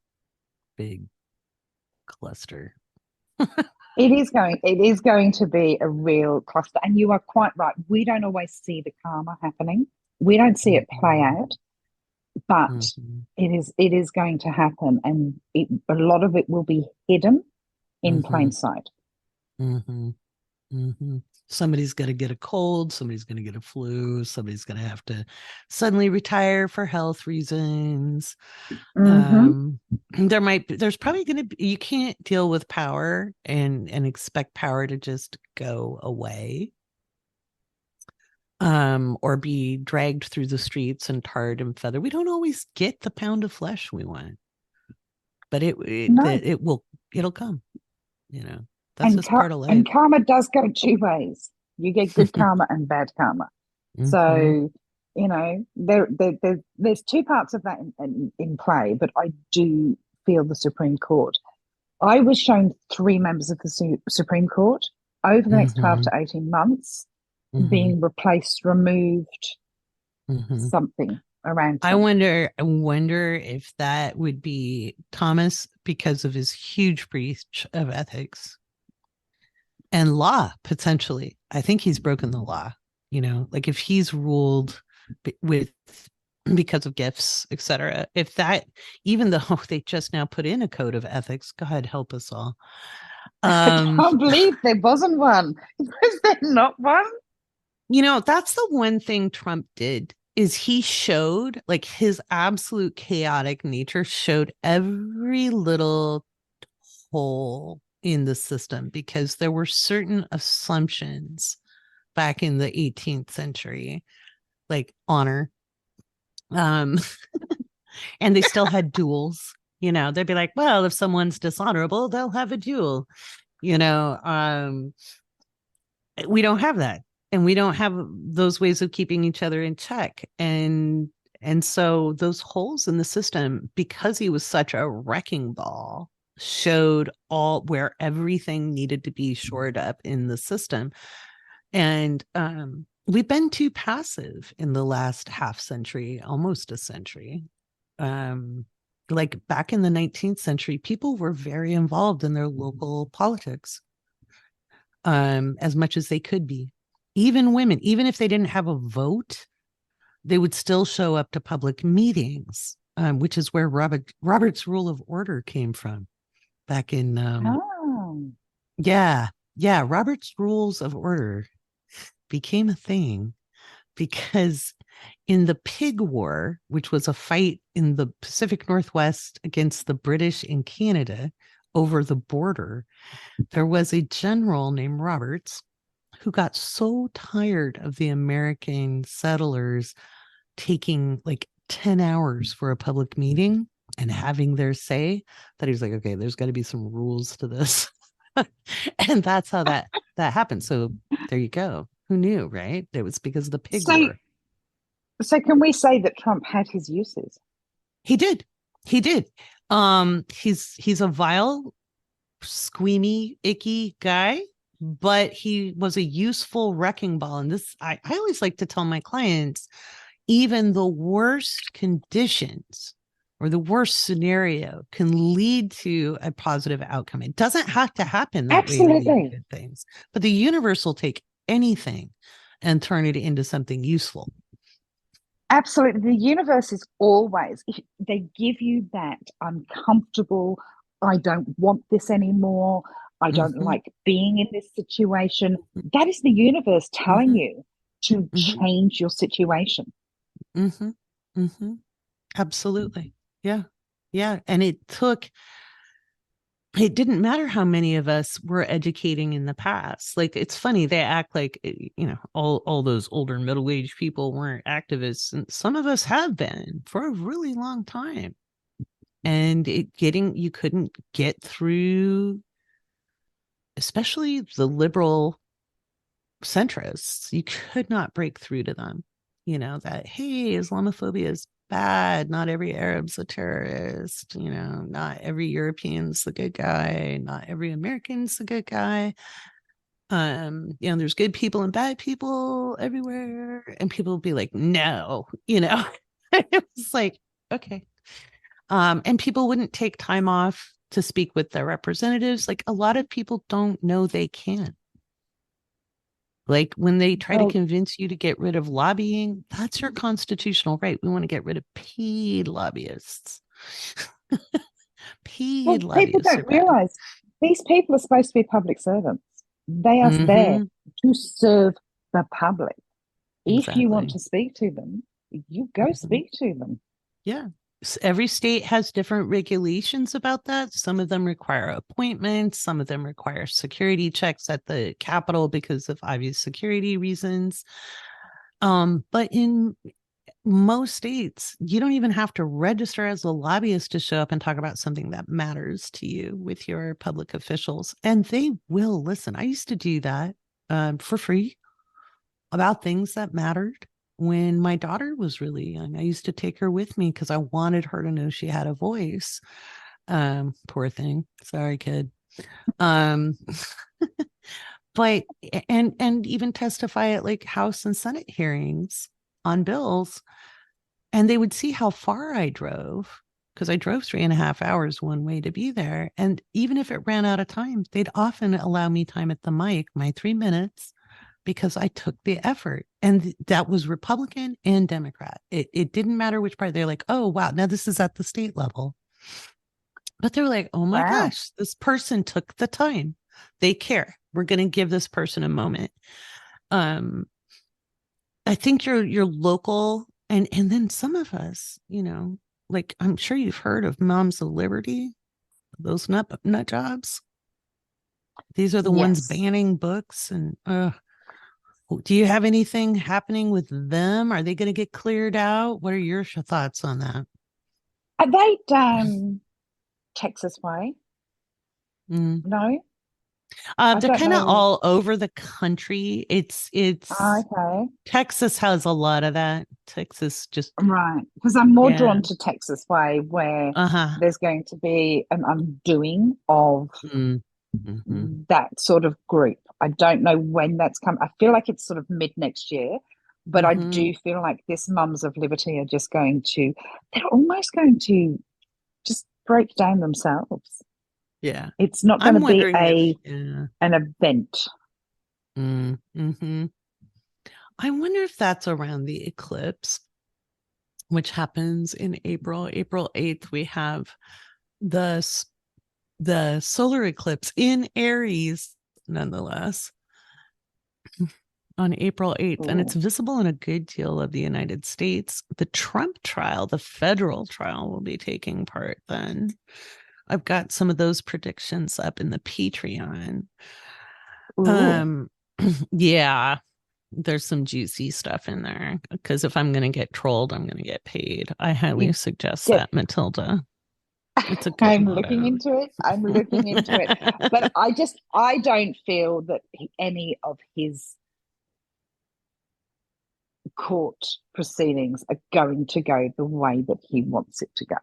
big cluster. It is going to be a real cluster. And you are quite right. We don't always see the karma happening. We don't see it play Mhm. out, but Mhm. it is going to happen. And a lot of it will be hidden in plain Mhm. sight. Mhm. Mhm. Somebody's going to get a cold, somebody's going to get a flu, somebody's going to have to suddenly retire for health reasons. Mm-hmm. um there's probably going to be, you can't deal with power and expect power to just go away, or be dragged through the streets and tarred and feathered. We don't always get the pound of flesh we want, but No. it'll come, you know. That's And just part of and life. karma does go two ways. You get good karma and bad karma. Mm-hmm. So, there's two parts of that in play, but I do feel the Supreme Court. I was shown three members of the Supreme Court over the next 12 Mm-hmm. to 18 months Mm-hmm. being replaced, removed, Mm-hmm. something around I them. wonder if that would be Thomas because of his huge breach of ethics and law, potentially. I think he's broken the law, like if he's ruled with because of gifts, etc. If that, even though they just now put in a code of ethics, God help us all. I Um, can't believe there wasn't one. Was there not one? that's the one thing Trump did is he showed like his absolute chaotic nature, showed every little hole in the system because there were certain assumptions back in the 18th century, like honor. Um, and they still had duels. They'd be like, well, if someone's dishonorable, they'll have a duel. You know, um, we don't have that, and we don't have those ways of keeping each other in check. And so those holes in the system, because he was such a wrecking ball, showed all where everything needed to be shored up in the system. And we've been too passive in the last half century, almost a century. um, like back in the 19th century, people were very involved in their local politics, as much as they could be. Even women, even if they didn't have a vote, they would still show up to public meetings. which is where Robert's Rule of Order came from back in Oh, yeah, Robert's Rules of Order became a thing because in the Pig War, which was a fight in the Pacific Northwest against the British in Canada over the border, there was a general named Roberts who got so tired of the American settlers taking like 10 hours for a public meeting and having their say that he was like, okay, there's got to be some rules to this. And that's how that happened. So there you go. Who knew, right? It was because of the Pig so War. so can we say that Trump had his uses? He did. He did. He's a vile, squeamy, icky guy, but he was a useful wrecking ball. And this, I always like to tell my clients, even the worst conditions or the worst scenario can lead to a positive outcome. It doesn't have to happen that way to lead to good things, but the universe will take anything and turn it into something useful. Absolutely. The universe is always, if they give you that uncomfortable, I don't want this anymore, I don't like being in this situation. That is the universe telling you to change your situation. Absolutely. Yeah. Yeah. And it didn't matter how many of us were educating in the past. Like, it's funny, they act like, all those older middle-aged people weren't activists, and some of us have been for a really long time. And you couldn't get through, especially the liberal centrists. You could not break through to them, that, hey, Islamophobia is bad. Not every Arab's a terrorist. Not every European's the good guy. Not every American's the good guy. There's good people and bad people everywhere. And people will be like, no, it was like, okay. And people wouldn't take time off to speak with their representatives. Like, a lot of people don't know they can. Like, when they try to convince you to get rid of lobbying, that's your constitutional right. We want to get rid of paid lobbyists. Paid lobbyists. People don't realize these people are supposed to be public servants. They are there to serve the public. If you want to speak to them, you go speak to them. Yeah. Every state has different regulations about that. Some of them require appointments. Some of them require security checks at the Capitol because of obvious security reasons. But in most states, you don't even have to register as a lobbyist to show up and talk about something that matters to you with your public officials. And they will listen. I used to do that for free about things that mattered. When my daughter was really young, I used to take her with me because I wanted her to know she had a voice. Poor thing. Sorry, kid. But and even testify at like House and Senate hearings on bills. And they would see how far I drove, because I drove 3.5 hours one way to be there. And even if it ran out of time, they'd often allow me time at the mic, my 3 minutes, because I took the effort. And that was Republican and Democrat. It didn't matter which party. They're like, oh, wow, now this is at the state level. But they're like, oh my gosh, this person took the time. They care. We're going to give this person a moment. I think your local, and then some of us, like, I'm sure you've heard of Moms of Liberty, those nut jobs. These are the ones banning books. And do you have anything happening with them? Are they going to get cleared out? What are your thoughts on that? Are they Texas way? No. They're kind of all over the country. It's okay. Texas has a lot of that. Texas just right, because I'm more drawn to Texas way, where there's going to be an undoing of that sort of group. I don't know when that's come. I feel like it's sort of mid next year, but I do feel like this Mums of Liberty are just they're almost going to just break down themselves. Yeah. It's not going to be an event. I wonder if that's around the eclipse. which happens in April. April 8th, we have the solar eclipse in Aries, nonetheless, on April 8th. And it's visible in a good deal of the United States. The Trump trial, the federal trial, will be taking part then. I've got some of those predictions up in the Patreon. Yeah, there's some juicy stuff in there, because if I'm going to get trolled, I'm going to get paid. I highly suggest that, Matilda. It's a good I'm motto. looking into it. But I don't feel that any of his court proceedings are going to go the way that he wants it to go.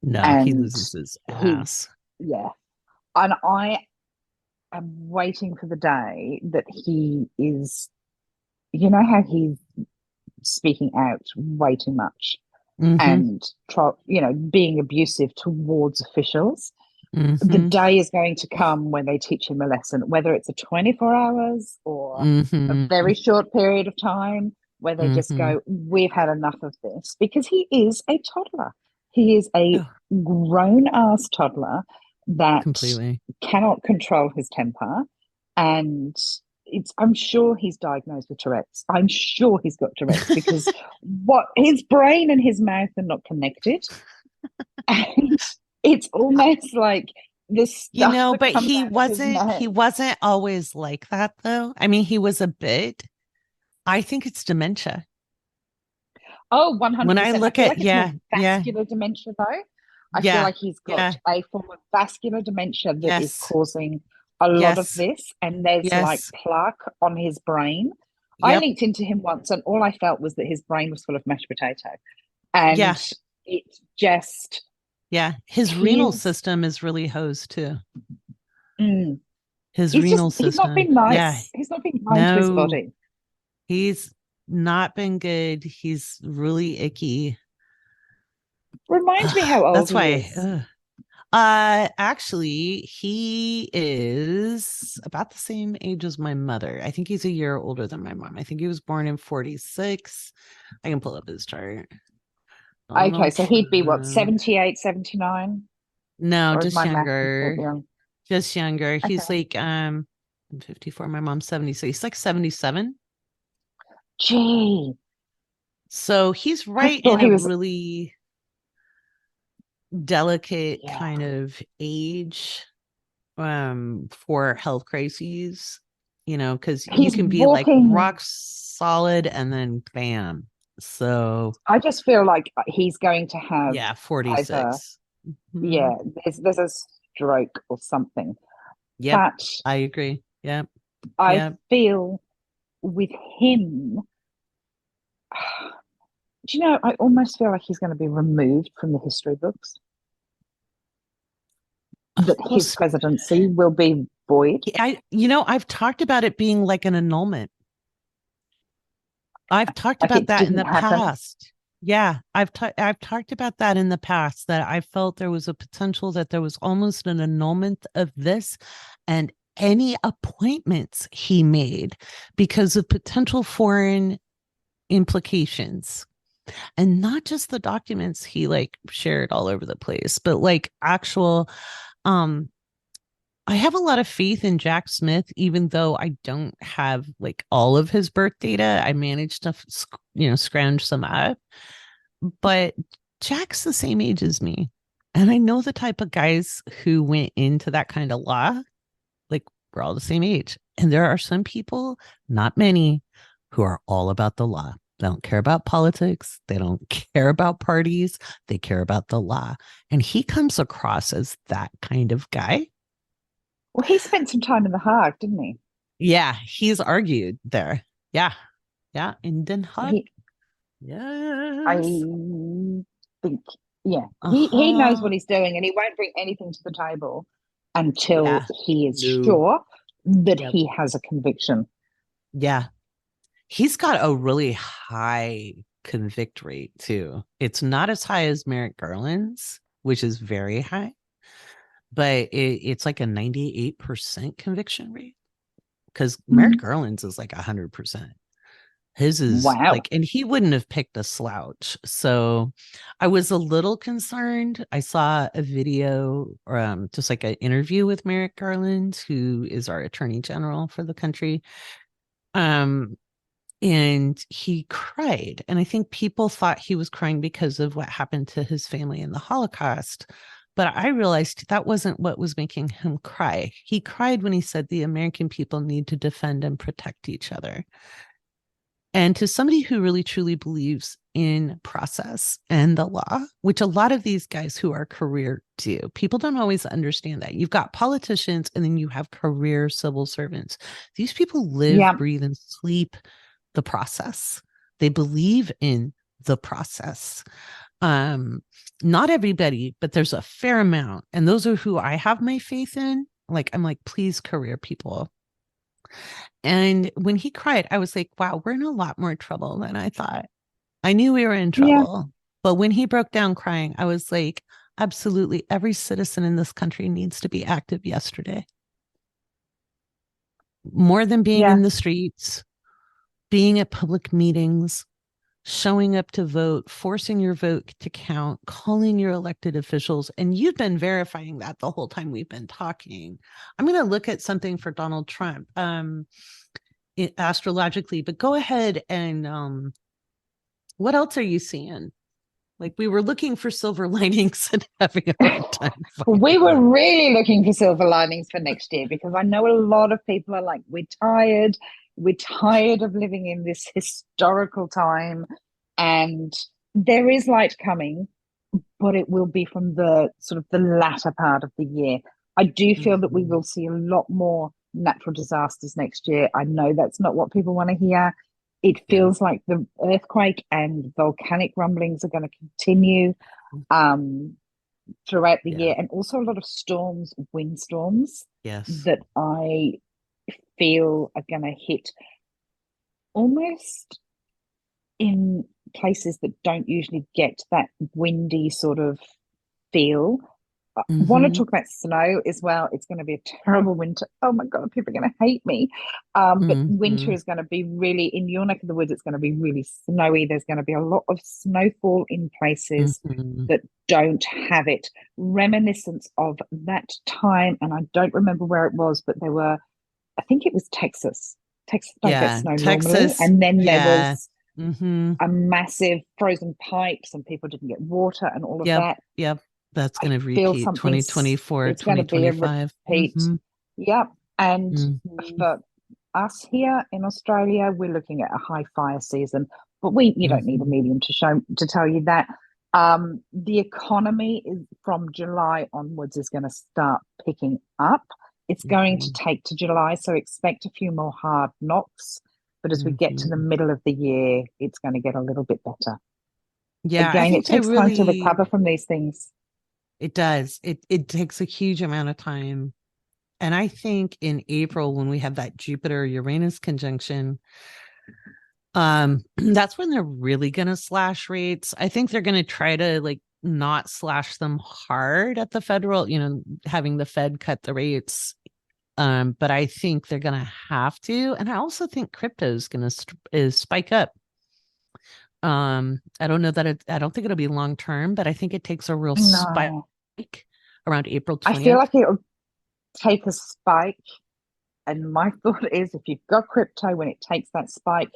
No, And he loses his ass. Yeah. And I am waiting for the day that he is, how he's speaking out way too much and being abusive towards officials. The day is going to come when they teach him a lesson, whether it's a 24 hours or a very short period of time, where they just go, we've had enough of this, because he is a toddler. He is a grown-ass toddler that completely cannot control his temper. And I'm sure he's diagnosed with Tourette's. I'm sure he's got Tourette's, because his brain and his mouth are not connected. And it's almost like this stuff but he wasn't always like that, though. I mean, he was a bit. I think it's dementia. Oh, 100%. When I look at vascular dementia, though. I feel like he's got a form of vascular dementia that is causing a lot of this, and there's like plaque on his brain. I linked into him once, and all I felt was that his brain was full of mashed potato, and it just his renal system is really hosed too. His renal system. He's not been nice. He's not been kind to his body. He's not been good. He's really icky. Reminds me how old he is. Actually, he is about the same age as my mother. I think he's a year older than my mom. I think he was born in 46. I can pull up his chart. Okay, so he'd be what, 78, 79? No, just younger. Just younger. Okay. He's like I'm 54, my mom's 70, so he's like 77. Gee. So he's right in a really delicate kind of age for health crises, because you can be like rock solid and then bam. So I just feel like he's going to have 46. There's a stroke or something. Yeah, I agree. Yeah, I feel with him, I almost feel like he's going to be removed from the history books. That his presidency will be void. I've talked about it being like an annulment. I've talked about that in the past. Yeah, I've talked about that in the past, that I felt there was a potential that there was almost an annulment of this and any appointments he made because of potential foreign implications. And not just the documents he shared all over the place, but actual I have a lot of faith in Jack Smith, even though I don't have all of his birth data. I managed to scrounge some up, but Jack's the same age as me, and I know the type of guys who went into that kind of law. We're all the same age, and there are some people, not many, who are all about the law. They don't care about politics. They don't care about parties. They care about the law. And he comes across as that kind of guy. Well, he spent some time in The Hague, didn't he? Yeah, he's argued there. Yeah. Yeah, in Den Haag. Yes. I think, he knows what he's doing, and he won't bring anything to the table until he is sure that he has a conviction. Yeah. He's got a really high convict rate too. It's not as high as Merrick Garland's, which is very high, but it's like a 98% conviction rate, because Merrick Garland's is like 100%. His is Wow. like, and he wouldn't have picked a slouch. So I was a little concerned. I saw a video, just like an interview with Merrick Garland, who is our attorney general for the country. Um, and he cried. And I think people thought he was crying because of what happened to his family in the Holocaust. But I realized that wasn't what was making him cry. He cried when he said the American people need to defend and protect each other. And to somebody who really truly believes in process and the law, which a lot of these guys who are career do, people don't always understand that. You've got politicians and then you have career civil servants. These people live, Yeah. breathe, and sleep the process. They believe in the process. Not everybody, but there's a fair amount. And those are who I have my faith in. Like, I'm like, please, career people. And when he cried, I was like, wow, we're in a lot more trouble than I thought. I knew we were in Yeah. trouble. But when he broke down crying, I was like, absolutely, every citizen in this country needs to be active yesterday. More than being Yeah. in the streets, being at public meetings, showing up to vote, forcing your vote to count, calling your elected officials. And you've been verifying that the whole time we've been talking. I'm going to look at something for Donald Trump astrologically, but go ahead and what else are you seeing? Like, we were looking for silver linings and having a hard time We finding were them. really looking for silver linings for next year because I know a lot of people are like, we're tired. We're tired of living in this historical time. And there is light coming, but it will be from the sort of the latter part of the year. I do feel that we will see a lot more natural disasters next year. I know that's not what people want to hear. It Yeah. feels like the earthquake and volcanic rumblings are going to continue throughout the Yeah. year, and also a lot of storms, windstorms Yes. that I feel are going to hit almost in places that don't usually get that windy sort of feel. I want to Mm-hmm. talk about snow as well. It's going to be a terrible winter. Oh my God, people are going to hate me. But winter Mm-hmm. is going to be really, in your neck of the woods, it's going to be really snowy. There's going to be a lot of snowfall in places Mm-hmm. that don't have it. Reminiscence of that time, and I don't remember where it was, but there were, I think it was Texas. Texas don't get Yeah. snow normally. Texas. And then there Yeah. was Mm-hmm. a massive frozen pipes and people didn't get water and all of Yep. that. Yep. That's I going to feel repeat something's 2024, it's going to be a 2025. repeat. Mm-hmm. Yep. And Mm-hmm. for us here in Australia, we're looking at a high fire season, but we you don't need a Mm-hmm. medium to tell you that. The economy is from July onwards is going to start picking up. It's going to Mm-hmm. take to July, so expect a few more hard knocks. But as we get to the Mm-hmm. middle of the year, it's going to get a little bit better. Yeah, I Again, it think they takes time to really, recover from these things. it does. It takes a huge amount of time. And I think in April, when we have that Jupiter Uranus conjunction, that's when they're really going to slash rates. I think they're going to try to like not slash them hard at the federal, having the Fed cut the rates. But I think they're going to have to. And I also think crypto is going to spike up. I don't know that I don't think it'll be long term, but I think it takes a real spike No, around April I feel 20th. like it'll take a spike. And my thought is if you've got crypto, when it takes that spike,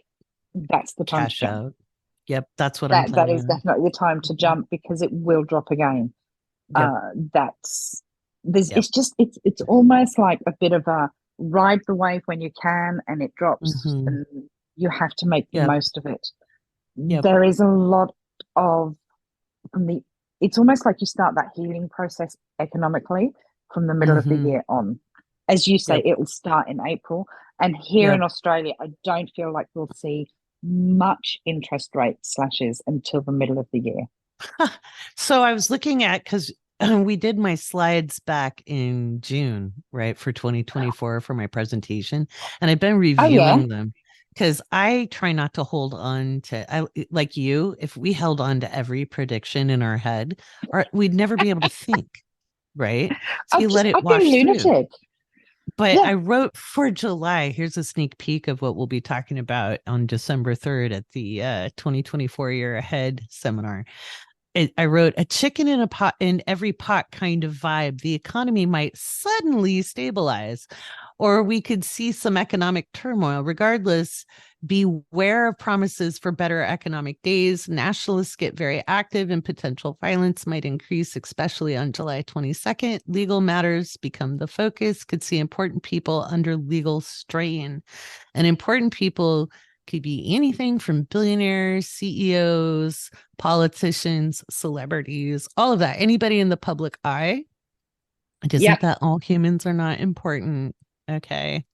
that's the time to Cash jump. out. Yep, that's what I'm That is planning definitely the time to on. jump because it will drop again. Yep, That's there's yep. it's almost like a bit of a ride the wave when you can and it drops Mm-hmm. and you have to make the Yep, most of it. yep. There is a lot of from the it's almost like you start that healing process economically from the middle of the Mm-hmm. year on. As you say, Yep, it will start in April. And here in yep. Australia, I don't feel like we'll see much interest rate slashes until the middle of the year. So I was looking at because we did my slides back in June, right, for 2024 for my presentation, and I've been Oh yeah. reviewing them because I try not to hold on to like you. If we held on to every prediction in our head, or we'd never be able to think, right? So you let it I'd go wash through. lunatic. But Yeah. I wrote for July. Here's a sneak peek of what we'll be talking about on December 3rd at the 2024 Year Ahead seminar. I wrote a chicken in a pot in every pot kind of vibe. The economy might suddenly stabilize, or we could see some economic turmoil. Regardless, beware of promises for better economic days. Nationalists get very active and potential violence might increase, especially on July 22nd. Legal matters become the focus. Could see important people under legal strain. And important people could be anything from billionaires, CEOs, politicians, celebrities, all of that. Anybody in the public eye. It isn't Yep. that all humans are not important. Okay.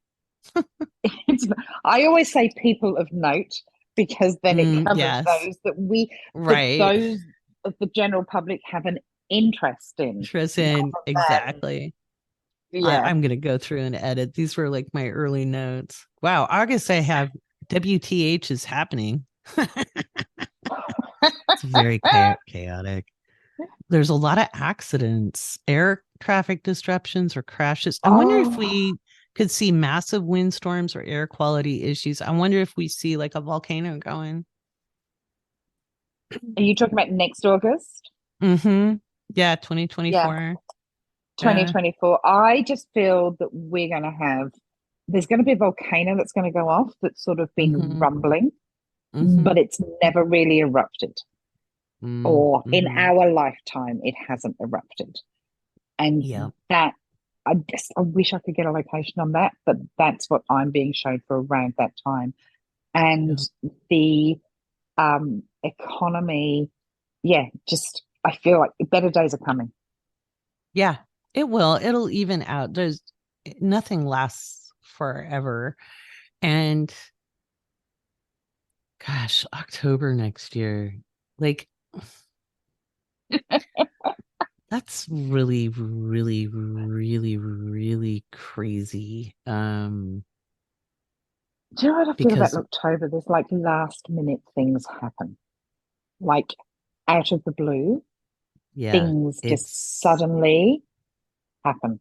I always say people of note because then it covers Yes. those that Right. those of the general public have an interest in. Tristan, Rather than, exactly. yeah. I'm going to go through and edit. These were like my early notes. Wow. August, I have WTH is happening. It's very chaotic. There's a lot of accidents, air traffic disruptions or crashes. I wonder if Oh, we could see massive windstorms or air quality issues. I wonder if we see like a volcano going. are you talking about next August? Mm-hmm. Yeah, Yeah, 2024. Yeah. 2024. I just feel that there's going to be a volcano that's going to go off that's sort of been Mm-hmm. rumbling, Mm-hmm. but it's never really erupted. Or in Mm-hmm. our lifetime, it hasn't erupted. And Yeah. that, I wish I could get a location on that, but that's what I'm being shown for around that time. And Yeah. the economy, yeah, just I feel like better days are coming. Yeah. It will. It'll even out. There's nothing lasts forever. And gosh, October next year. Like that's really, really, really, really crazy. Do you know what I feel about Because October? There's like last minute things happen, like out of the blue, yeah, things just it's suddenly happen.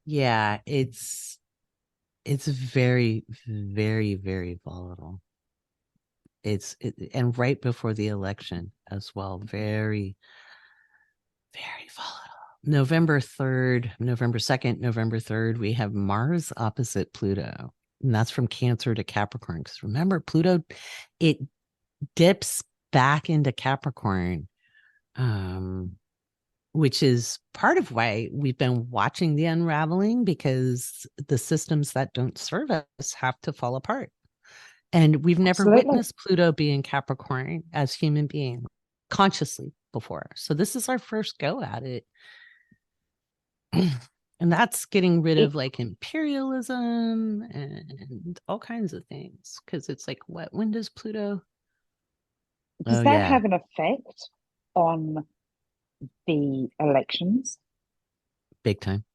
yeah, it's very, very, very volatile. And right before the election as well, very, very volatile. November 3rd, November 2nd, November 3rd, we have Mars opposite Pluto. And that's from Cancer to Capricorn. Because remember, Pluto, it dips back into Capricorn, um, which is part of why we've been watching the unraveling because the systems that don't serve us have to fall apart. And we've never Absolutely. witnessed Pluto be in Capricorn as human beings consciously before. So this is our first go at it. And that's getting rid It, of like imperialism and all kinds of things. Because it's like, what? When does Pluto? does Oh, that yeah. have an effect on the elections? Big time.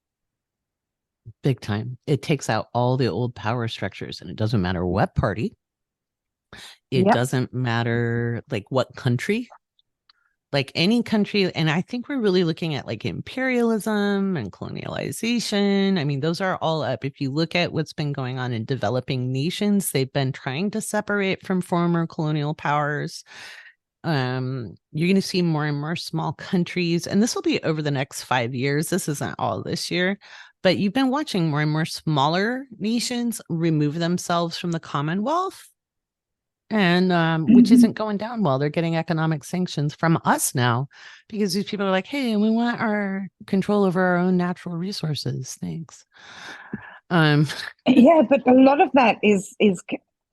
Big time. It takes out all the old power structures, and it doesn't matter what party, it Yep. doesn't matter like what country, like any country. And I think we're really looking at like imperialism and colonialization. I mean, those are all up. If you look at what's been going on in developing nations, they've been trying to separate from former colonial powers. You're going to see more and more small countries, and this will be over the next 5 years. This isn't all this year, but you've been watching more and more smaller nations remove themselves from the Commonwealth, and which isn't going down well. They're getting economic sanctions from us now because these people are like, hey, we want our control over our own natural resources. Thanks. um Yeah, but a lot of that is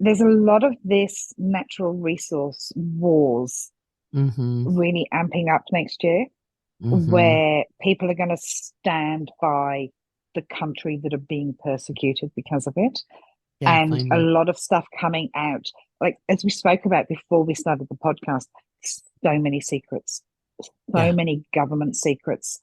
there's a lot of this natural resource wars mm-hmm, really amping up next year, mm-hmm, where people are going to stand by the country that are being persecuted because of it. yeah, And a finally. lot of stuff coming out, like as we spoke about before we started the podcast, so many secrets, so Yeah. many government secrets.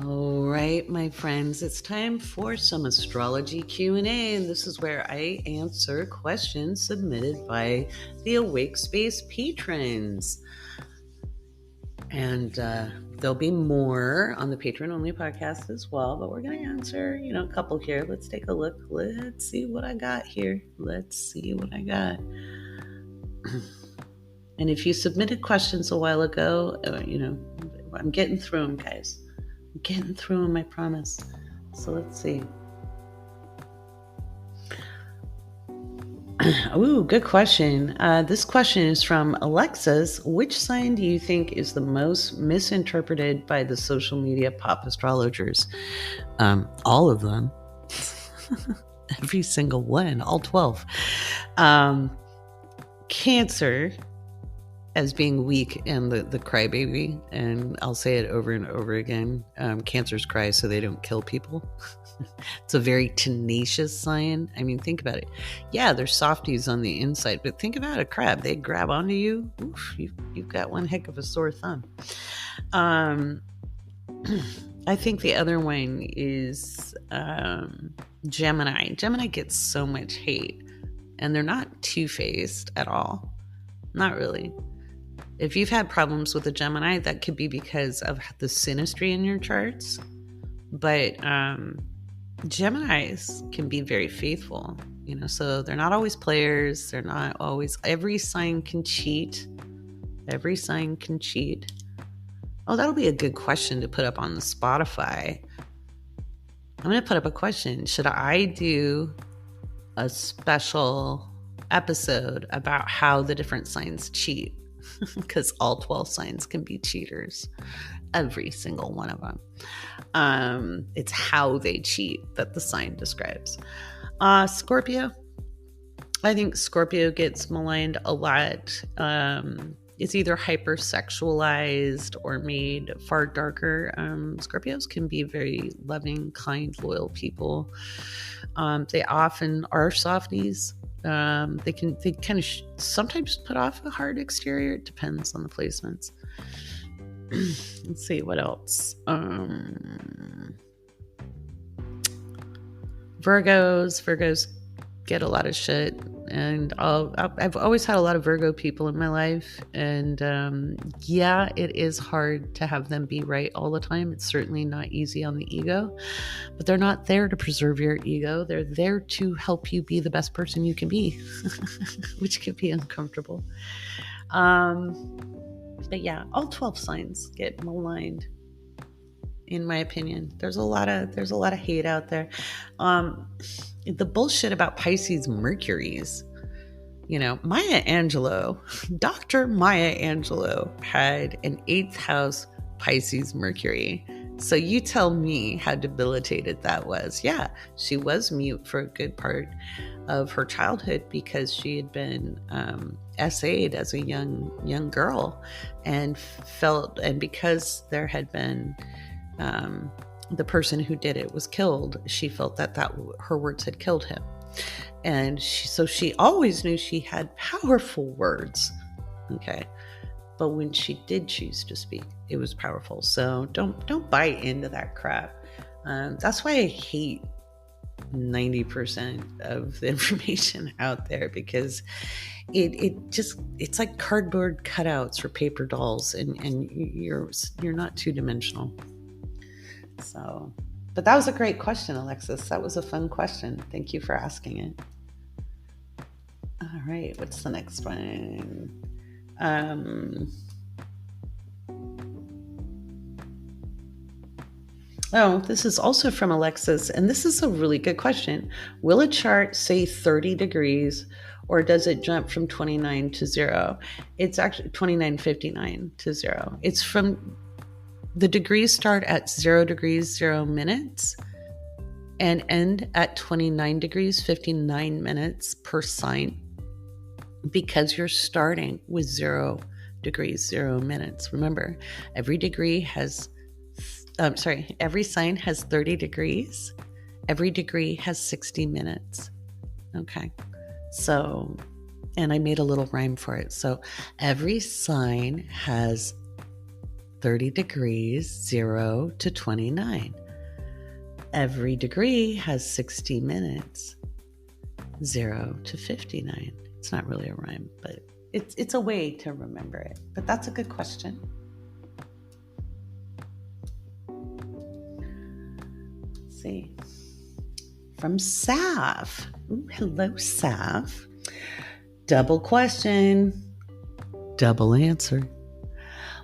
All right, my friends, it's time for some astrology Q&A, and this is where I answer questions submitted by the Awake Space patrons. And there'll be more on the Patreon-only podcast as well, but we're going to answer, a couple here. Let's take a look. Let's see what I got here. And if you submitted questions a while ago, I'm getting through them, guys. I'm getting through them, I promise. So let's see. Ooh, good question. This question is from Alexis. Which sign do you think is the most misinterpreted by the social media pop astrologers? All of them. Every single one, all 12. Cancer as being weak and the crybaby, and I'll say it over and over again. Cancers cry so they don't kill people. It's a very tenacious sign. I mean, think about it. Yeah, there's softies on the inside, but think about a crab. They grab onto you. Oof, you've got one heck of a sore thumb. I think the other one is Gemini. Gemini gets so much hate, and they're not two-faced at all. Not really. If you've had problems with a Gemini, that could be because of the synastry in your charts. But Geminis can be very faithful, so they're not always players. They're not always, every sign can cheat. Oh, that'll be a good question to put up on the Spotify. I'm going to put up a question. Should I do a special episode about how the different signs cheat? Because all 12 signs can be cheaters. Every single one of them. It's how they cheat that the sign describes. Scorpio. I think Scorpio gets maligned a lot. It's either hypersexualized or made far darker. Scorpios can be very loving, kind, loyal people. They often are softies. They kind of sometimes put off a hard exterior. It depends on the placements. Let's see what else. Virgos get a lot of shit, and I've always had a lot of Virgo people in my life, and yeah, it is hard to have them be right all the time. It's certainly not easy on the ego, but they're not there to preserve your ego. They're there to help you be the best person you can be, which can be uncomfortable. But yeah, all 12 signs get maligned, in my opinion. There's a lot of hate out there. The bullshit about Pisces Mercuries. Dr. Maya Angelou had an 8th house Pisces Mercury. So you tell me how debilitated that was. Yeah, she was mute for a good part of her childhood because she had been SA'd as a young girl, and because there had been the person who did it was killed, she felt that her words had killed him, and she always knew she had powerful words. Okay. But when she did choose to speak, it was powerful. So don't buy into that crap. That's why I hate 90% of the information out there, because it's like cardboard cutouts for paper dolls, and you're not two-dimensional. So, but that was a great question, Alexis. That was a fun question. Thank you for asking it. All right, what's the next one? This is also from Alexis, and this is a really good question. Will a chart say 30 degrees, or does it jump from 29 to 0? It's actually 29:59 to 0. It's from the degrees start at 0 degrees 0 minutes and end at 29 degrees 59 minutes per sign, because you're starting with 0 degrees 0 minutes. Remember, every sign has 30 degrees. Every degree has 60 minutes. Okay. So, and I made a little rhyme for it. So every sign has 30 degrees, 0 to 29. Every degree has 60 minutes, 0 to 59. It's not really a rhyme, but it's a way to remember it. But that's a good question. see. From Saf. Ooh, hello, Saf. Double question, double answer.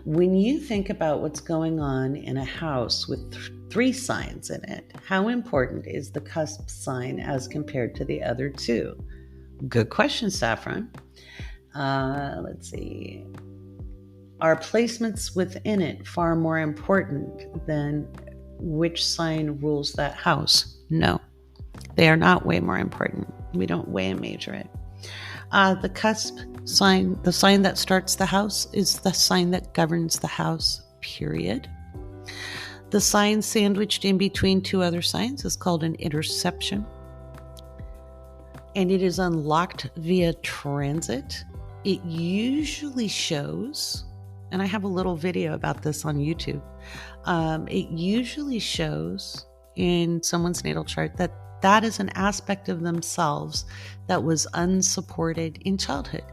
When you think about what's going on in a house with three signs in it, how important is the cusp sign as compared to the other two? Good question, Saffron. Let's see. Are placements within it far more important than which sign rules that house? No, they are not way more important. We don't weigh and measure it. The cusp sign, the sign that starts the house, is the sign that governs the house, period. The sign sandwiched in between two other signs is called an interception. And it is unlocked via transit. It usually shows, and I have a little video about this on YouTube. It usually shows in someone's natal chart that is an aspect of themselves that was unsupported in childhood.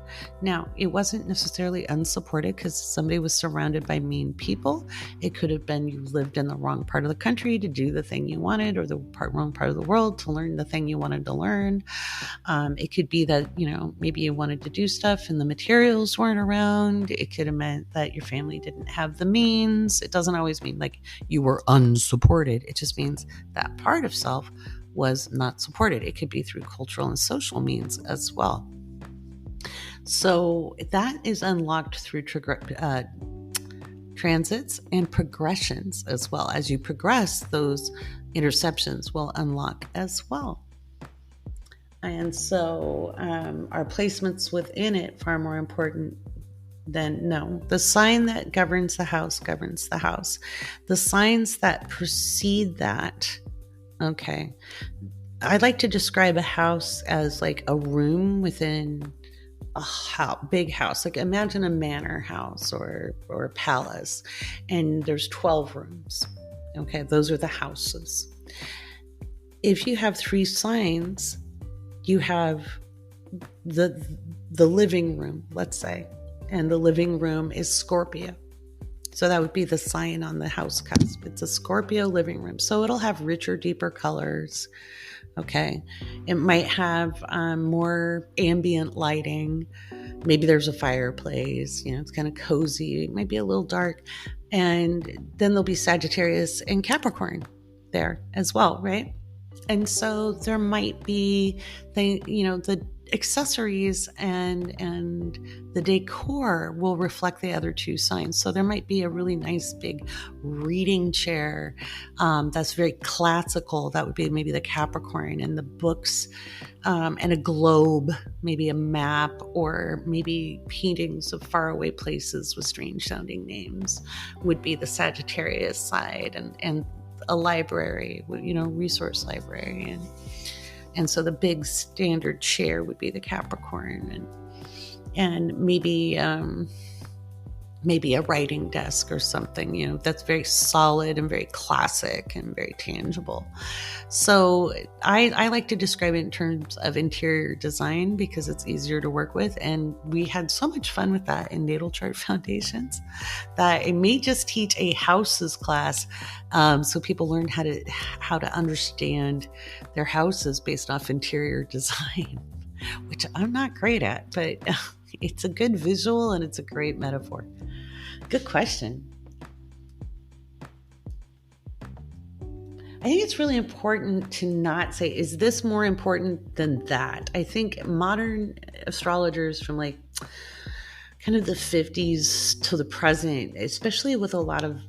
Now, it wasn't necessarily unsupported because somebody was surrounded by mean people. It could have been you lived in the wrong part of the country to do the thing you wanted, or the wrong part of the world to learn the thing you wanted to learn. It could be that, maybe you wanted to do stuff and the materials weren't around. It could have meant that your family didn't have the means. It doesn't always mean like you were unsupported. It just means that part of self was not supported. It could be through cultural and social means as well. So that is unlocked through transits and progressions as well. As you progress, those interceptions will unlock as well. And so are placements within it far more important than no? The sign that governs the house governs the house. The signs that precede that, okay. I like to describe a house as like a room within a big house. Like imagine a manor house or a palace, and there's 12 rooms. Okay, those are the houses. If you have three signs, you have the living room, let's say, and the living room is Scorpio. So that would be the sign on the house cusp. It's a Scorpio living room. So it'll have richer, deeper colors. Okay. It might have more ambient lighting. Maybe there's a fireplace. It's kind of cozy. It might be a little dark. And then there'll be Sagittarius and Capricorn there as well, right? And so there might be the accessories and the decor will reflect the other two signs. So there might be a really nice big reading chair that's very classical. That would be maybe the Capricorn, and the books and a globe, maybe a map, or maybe paintings of faraway places with strange sounding names would be the Sagittarius side, and a library, resource library, and so the big standard chair would be the Capricorn, and maybe a writing desk or something, that's very solid and very classic and very tangible. So I like to describe it in terms of interior design because it's easier to work with. And we had so much fun with that in Natal Chart Foundations that I may just teach a houses class so people learn how to understand their houses based off interior design, which I'm not great at, but it's a good visual and it's a great metaphor. Good question. I think it's really important to not say, is this more important than that? I think modern astrologers from like kind of the 50s to the present, especially with a lot of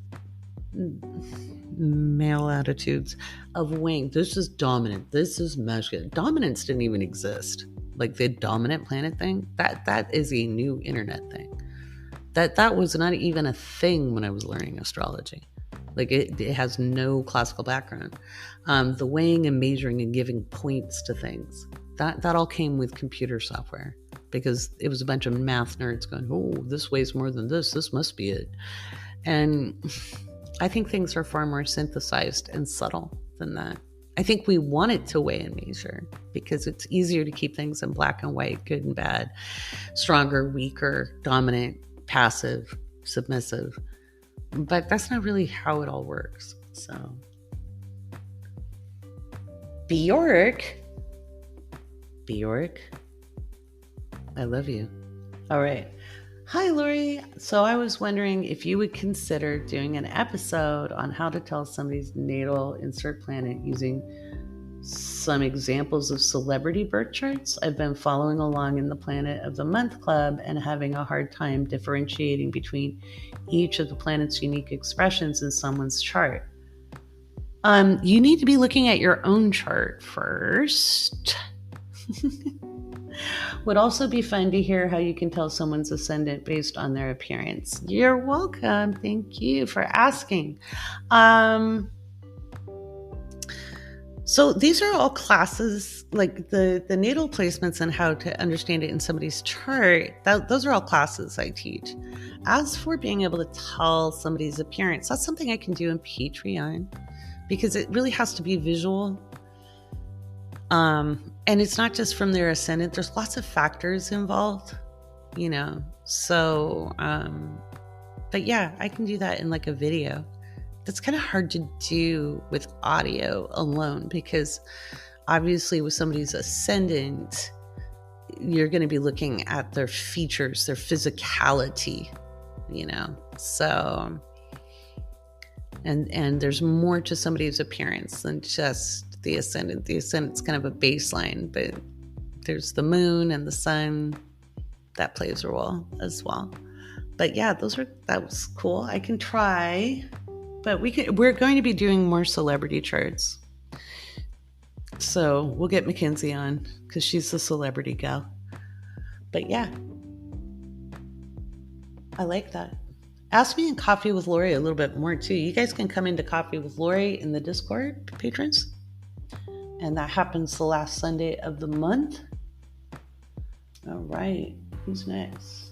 male attitudes of wing, this is dominant, this is masculine. Dominance didn't even exist. Like the dominant planet thing, that is a new internet thing. That was not even a thing when I was learning astrology. Like it has no classical background. The weighing and measuring and giving points to things, that all came with computer software because it was a bunch of math nerds going, oh, this weighs more than this must be it. And I think things are far more synthesized and subtle than that. I think we want it to weigh and measure because it's easier to keep things in black and white, good and bad, stronger, weaker, dominant, passive, submissive. But that's not really how it all works. So Bjork, I love you. All right. Hi, Laurie. So I was wondering if you would consider doing an episode on how to tell somebody's natal insert planet using some examples of celebrity birth charts. I've been following along in the Planet of the Month Club and having a hard time differentiating between each of the planet's unique expressions in someone's chart. You need to be looking at your own chart first. Would also be fun to hear how you can tell someone's ascendant based on their appearance. You're welcome. Thank you for asking. So these are all classes, like the natal placements and how to understand it in somebody's chart. Those are all classes I teach. As for being able to tell somebody's appearance, that's something I can do in Patreon because it really has to be visual. And it's not just from their ascendant. There's lots of factors involved, So, but yeah, I can do that in like a video. That's kind of hard to do with audio alone because obviously with somebody's ascendant, you're going to be looking at their features, their physicality, So, and there's more to somebody's appearance than just the ascendant. The ascendant's kind of a baseline, but there's the moon and the sun that plays a role as well. But yeah, that was cool. I can try, but we're going to be doing more celebrity charts. So we'll get Mackenzie on because she's the celebrity gal. But yeah, I like that. Ask me in Coffee with Laurie a little bit more too. You guys can come into Coffee with Laurie in the Discord, patrons. And that happens the last Sunday of the month. All right, who's next?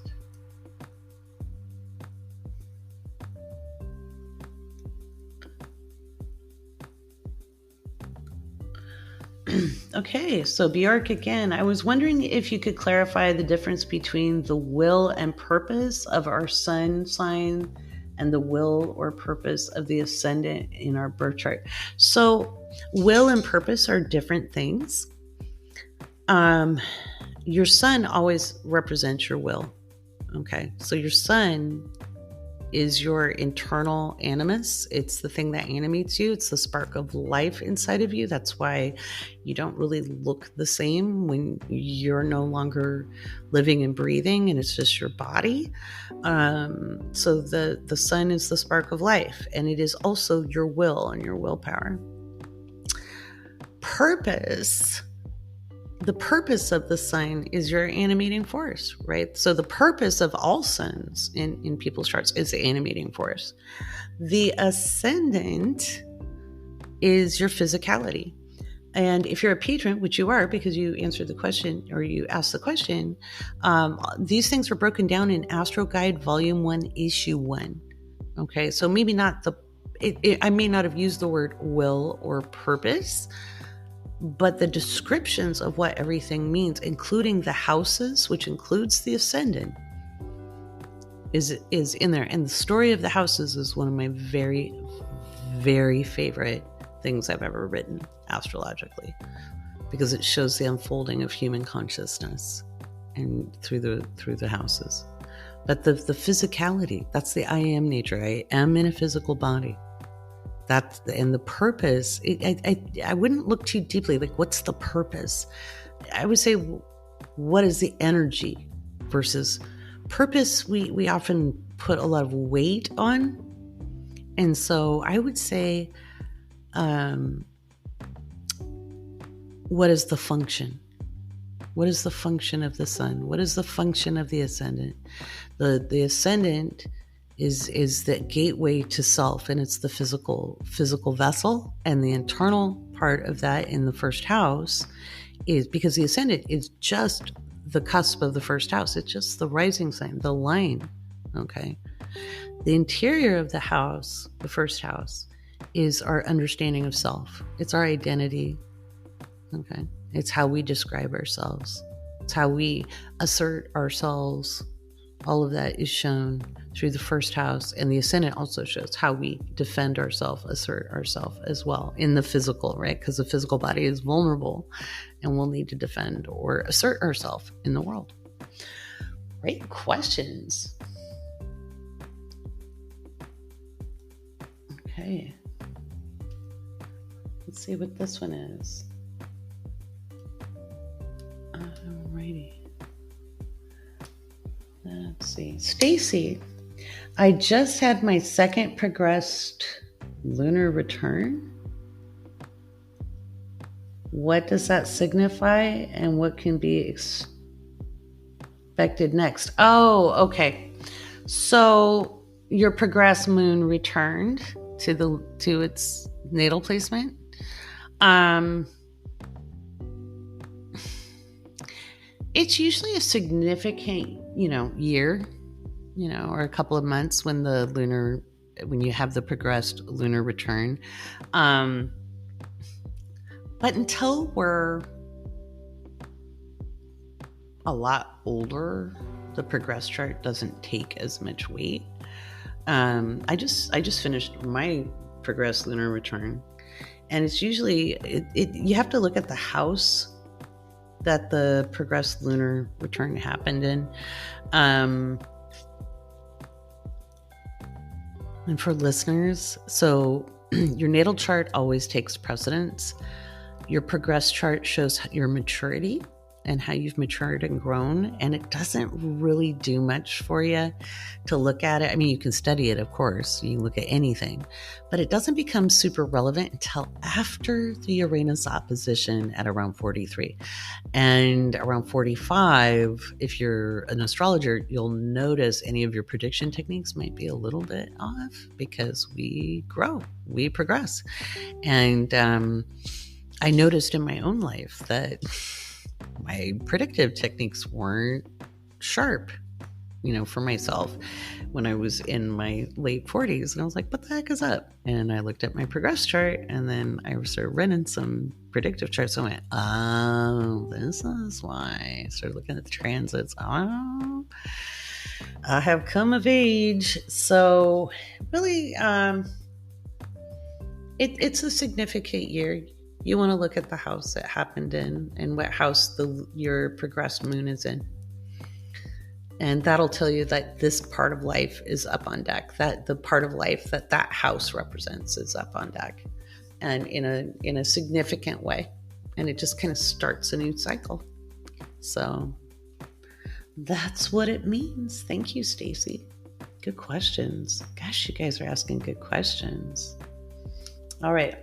Okay, so Bjork again. I was wondering if you could clarify the difference between the will and purpose of our sun sign and the will or purpose of the ascendant in our birth chart. So will and purpose are different things. Your sun always represents your will. Okay, so your sun is your internal animus. It's the thing that animates you. It's the spark of life inside of you. That's why you don't really look the same when you're no longer living and breathing and it's just your body. So the sun is the spark of life, and it is also your will and your willpower. Purpose. The purpose of the sun is your animating force, right? So the purpose of all suns in people's charts is the animating force. The ascendant is your physicality. And if you're a patron, which you are because you answered the question or you asked the question, these things are broken down in Astro Guide Volume 1, Issue 1. Okay, so maybe not I may not have used the word will or purpose, but the descriptions of what everything means, including the houses, which includes the ascendant, is in there. And the story of the houses is one of my very, very favorite things I've ever written astrologically, because it shows the unfolding of human consciousness and through the houses. But the physicality, that's the I am nature. I am in a physical body. And the purpose, I wouldn't look too deeply, like what's the purpose? I would say, what is the energy versus purpose? We often put a lot of weight on. And so I would say, what is the function? What is the function of the sun? What is the function of the ascendant? The ascendant is the gateway to self, and it's the physical vessel. And the internal part of that in the first house is, because the ascendant is just the cusp of the first house. It's just the rising sign, the line. Okay. The interior of the house, the first house, is our understanding of self. It's our identity. Okay. It's how we describe ourselves. It's how we assert ourselves all of that is shown through the first house, and the ascendant also shows how we defend ourselves, assert ourselves as well in the physical, right? Because the physical body is vulnerable and we'll need to defend or assert ourselves in the world. Great questions. Okay. Let's see what this one is. Alrighty. Let's see. Stacy, I just had my second progressed lunar return. What does that signify and what can be expected next? Oh, okay. So your progressed moon returned to its natal placement. It's usually a significant, year, or a couple of months when you have the progressed lunar return. But until we're a lot older, the progress chart doesn't take as much weight. I just finished my progressed lunar return, and it's usually you have to look at the house that the progressed lunar return happened in. And for listeners, so your natal chart always takes precedence. Your progress chart shows your maturity and how you've matured and grown, and it doesn't really do much for you to look at it. I mean, you can study it, of course. You can look at anything, but it doesn't become super relevant until after the Uranus opposition at around 43. And around 45, if you're an astrologer, you'll notice any of your prediction techniques might be a little bit off because we grow, we progress. And I noticed in my own life that my predictive techniques weren't sharp, for myself when I was in my late 40s. And I was like, what the heck is up? And I looked at my progress chart, and then I started running some predictive charts. So I went, oh, this is why. I started looking at the transits. Oh, I have come of age. So really, it's a significant year. You want to look at the house it happened in and what house your progressed moon is in. And that'll tell you that this part of life is up on deck, that the part of life that house represents is up on deck, and in a significant way. And it just kind of starts a new cycle. So that's what it means. Thank you, Stacy. Good questions. Gosh, you guys are asking good questions. All right.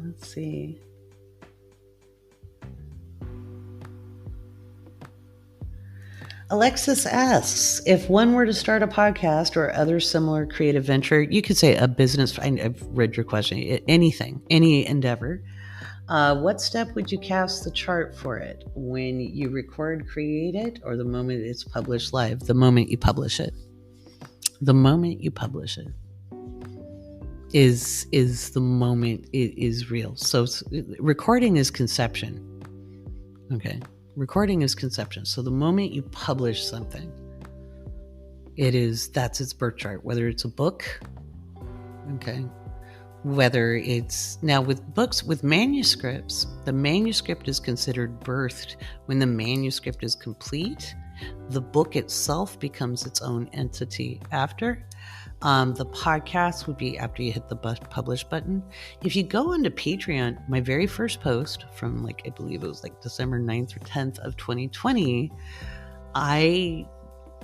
Let's see. Alexis asks, if one were to start a podcast or other similar creative venture, you could say a business, I've read your question, anything, any endeavor, what step would you cast the chart for it? When you record, create it, or the moment it's published live? The moment you publish it. The moment you publish it is the moment it is real. So recording is conception. Okay. Recording is conception. So the moment you publish something, that's its birth chart, whether it's a book. Okay. Whether it's now with books, with manuscripts, the manuscript is considered birthed when the manuscript is complete. The book itself becomes its own entity after. The podcast would be after you hit the publish button. If you go onto Patreon, my very first post from I believe it was December 9th or 10th of 2020, I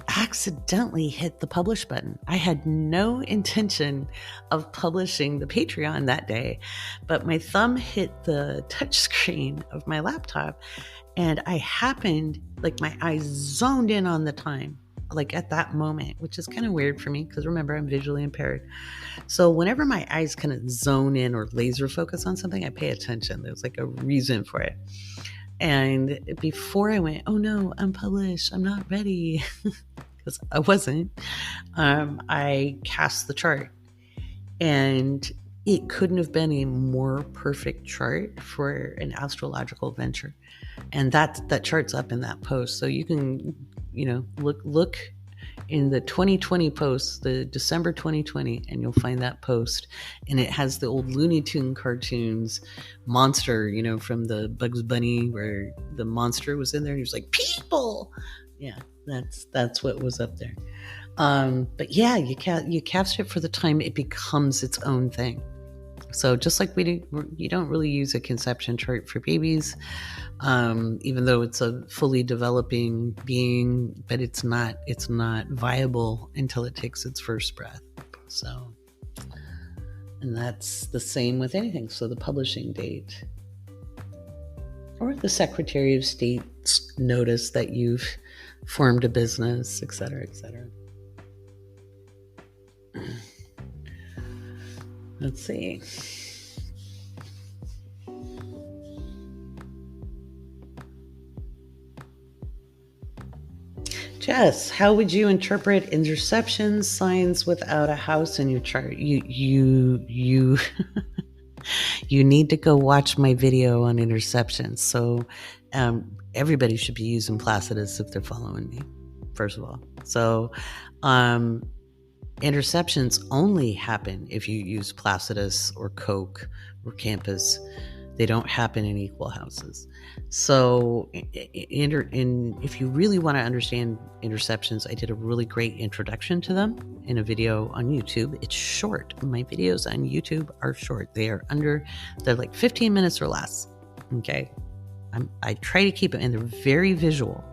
accidentally hit the publish button. I had no intention of publishing the Patreon that day, but my thumb hit the touch screen of my laptop, and I happened, my eyes zoned in on the time, at that moment, which is kind of weird for me because remember, I'm visually impaired. So whenever my eyes kind of zone in or laser focus on something, I pay attention. There's a reason for it. And before I went, oh no, I'm published, I'm not ready, because I wasn't, I cast the chart. And it couldn't have been a more perfect chart for an astrological venture. And that chart's up in that post. So you can, look in the 2020 post, the December 2020, and you'll find that post. And it has the old Looney Tune cartoons monster, from the Bugs Bunny, where the monster was in there and he was like, people. Yeah, that's what was up there. But yeah, you cast it for the time it becomes its own thing. So just like you don't really use a conception chart for babies, even though it's a fully developing being, but it's not viable until it takes its first breath. So, and that's the same with anything. So the publishing date or the Secretary of State's notice that you've formed a business, et cetera, et cetera. Let's see. Jess, how would you interpret interception signs without a house in your chart? You you need to go watch my video on interceptions. So everybody should be using Placidus if they're following me, first of all. So interceptions only happen if you use Placidus or Coke or Campus. They don't happen in equal houses. So if you really want to understand interceptions, I did a really great introduction to them in a video on YouTube. It's short. My videos on YouTube are short. They're like 15 minutes or less. Okay. I try to keep it, and they're very visual.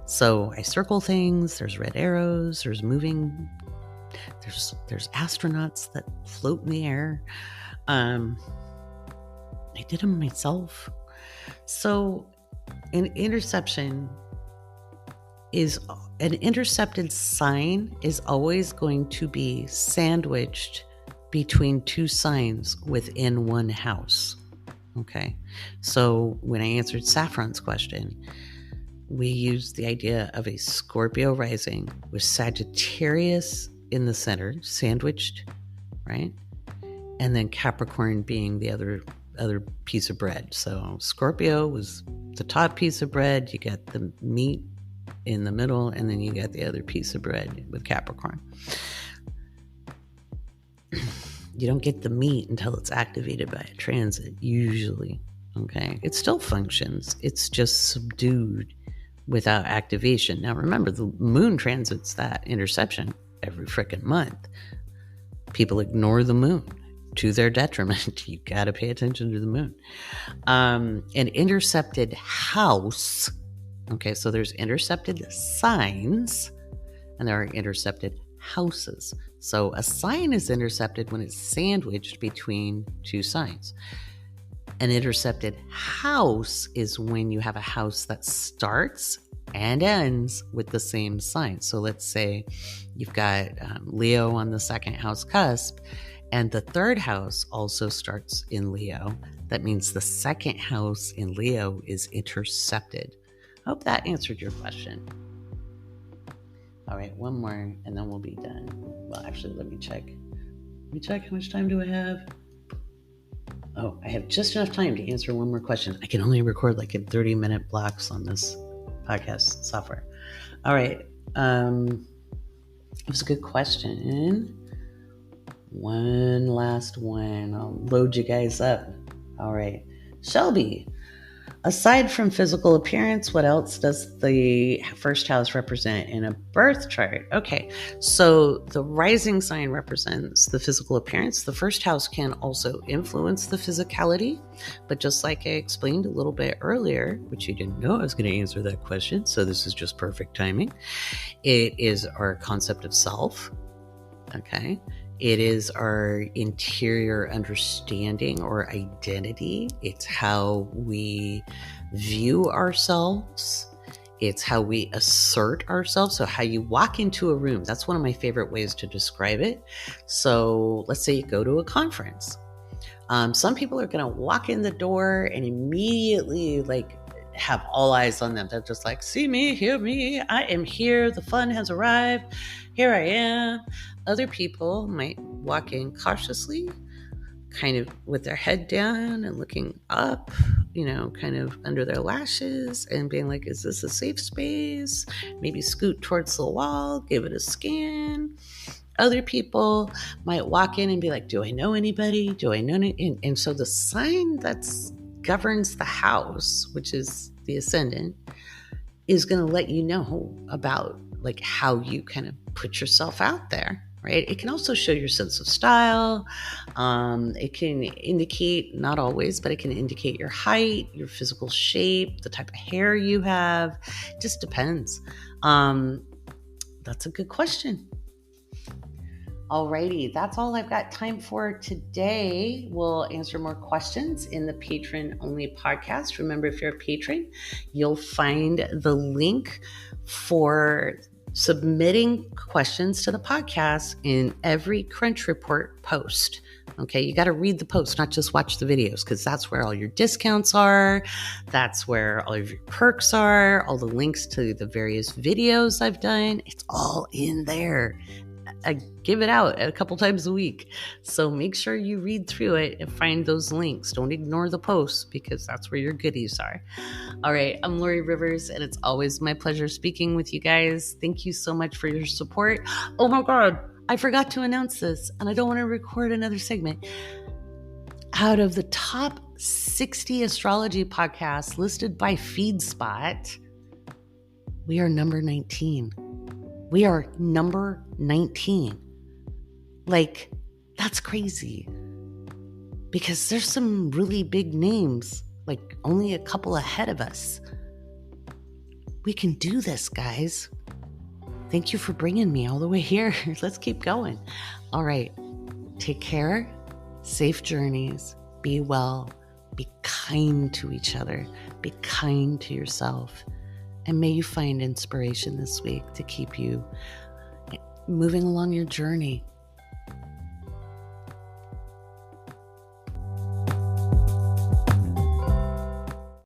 So I circle things. There's red arrows. There's moving. There's astronauts that float in the air. I did them myself. So an intercepted sign is always going to be sandwiched between two signs within one house. Okay. So when I answered Saffron's question, we used the idea of a Scorpio rising with Sagittarius in the center, sandwiched, right? And then Capricorn being the other piece of bread. So Scorpio was the top piece of bread. You get the meat in the middle, and then you get the other piece of bread with Capricorn. You don't get the meat until it's activated by a transit, usually. Okay. It still functions. It's just subdued without activation. Now remember, the moon transits that interception every freaking month. People ignore the moon to their detriment. You got to pay attention to the moon. An intercepted house. Okay, so there's intercepted signs and there are intercepted houses. So a sign is intercepted when it's sandwiched between two signs. An intercepted house is when you have a house that starts and ends with the same sign. So let's say you've got Leo on the second house cusp, and the third house also starts in Leo. That means the second house in Leo is intercepted. I hope that answered your question. All right, one more and then we'll be done. Well, actually, let me check. How much time do I have? Oh, I have just enough time to answer one more question. I can only record like in 30-minute blocks on this podcast software. All right. It was a good question. One last one. I'll load you guys up. All right. Shelby, aside from physical appearance, what else does the first house represent in a birth chart? Okay, so the rising sign represents the physical appearance. The first house can also influence the physicality, but just like I explained a little bit earlier, which you didn't know I was going to answer that question, so this is just perfect timing. It is our concept of self, okay? It is our interior understanding or identity. It's how we view ourselves. It's how we assert ourselves. So how you walk into a room. That's one of my favorite ways to describe it. So let's say you go to a conference. Some people are going to walk in the door and immediately have all eyes on them. They're just like, see me, hear me. I am here. The fun has arrived. Here I am. Other people might walk in cautiously, kind of with their head down and looking up, kind of under their lashes and being like, is this a safe space? Maybe scoot towards the wall, give it a scan. Other people might walk in and be like, do I know anybody? Do I know any? And so the sign that governs the house, which is the ascendant, is going to let you know about like how you kind of put yourself out there, right? It can also show your sense of style. It can indicate, not always, but it can indicate your height, your physical shape, the type of hair you have. It just depends. That's a good question. Alrighty, that's all I've got time for today. We'll answer more questions in the patron-only podcast. Remember, if you're a patron, you'll find the link for submitting questions to the podcast in every Crunch Report post. Okay, you got to read the post, not just watch the videos, because that's where all your discounts are. That's where all of your perks are, all the links to the various videos I've done. It's all in there. I give it out a couple times a week. So make sure you read through it and find those links. Don't ignore the posts because that's where your goodies are. All right, I'm Laurie Rivers, and it's always my pleasure speaking with you guys. Thank you so much for your support. Oh my God, I forgot to announce this, and I don't want to record another segment. Out of the top 60 astrology podcasts listed by FeedSpot, we are number 19. We are number 19. Like, that's crazy. Because there's some really big names, like only a couple ahead of us. We can do this, guys. Thank you for bringing me all the way here. Let's keep going. All right. Take care. Safe journeys. Be well. Be kind to each other. Be kind to yourself. And may you find inspiration this week to keep you moving along your journey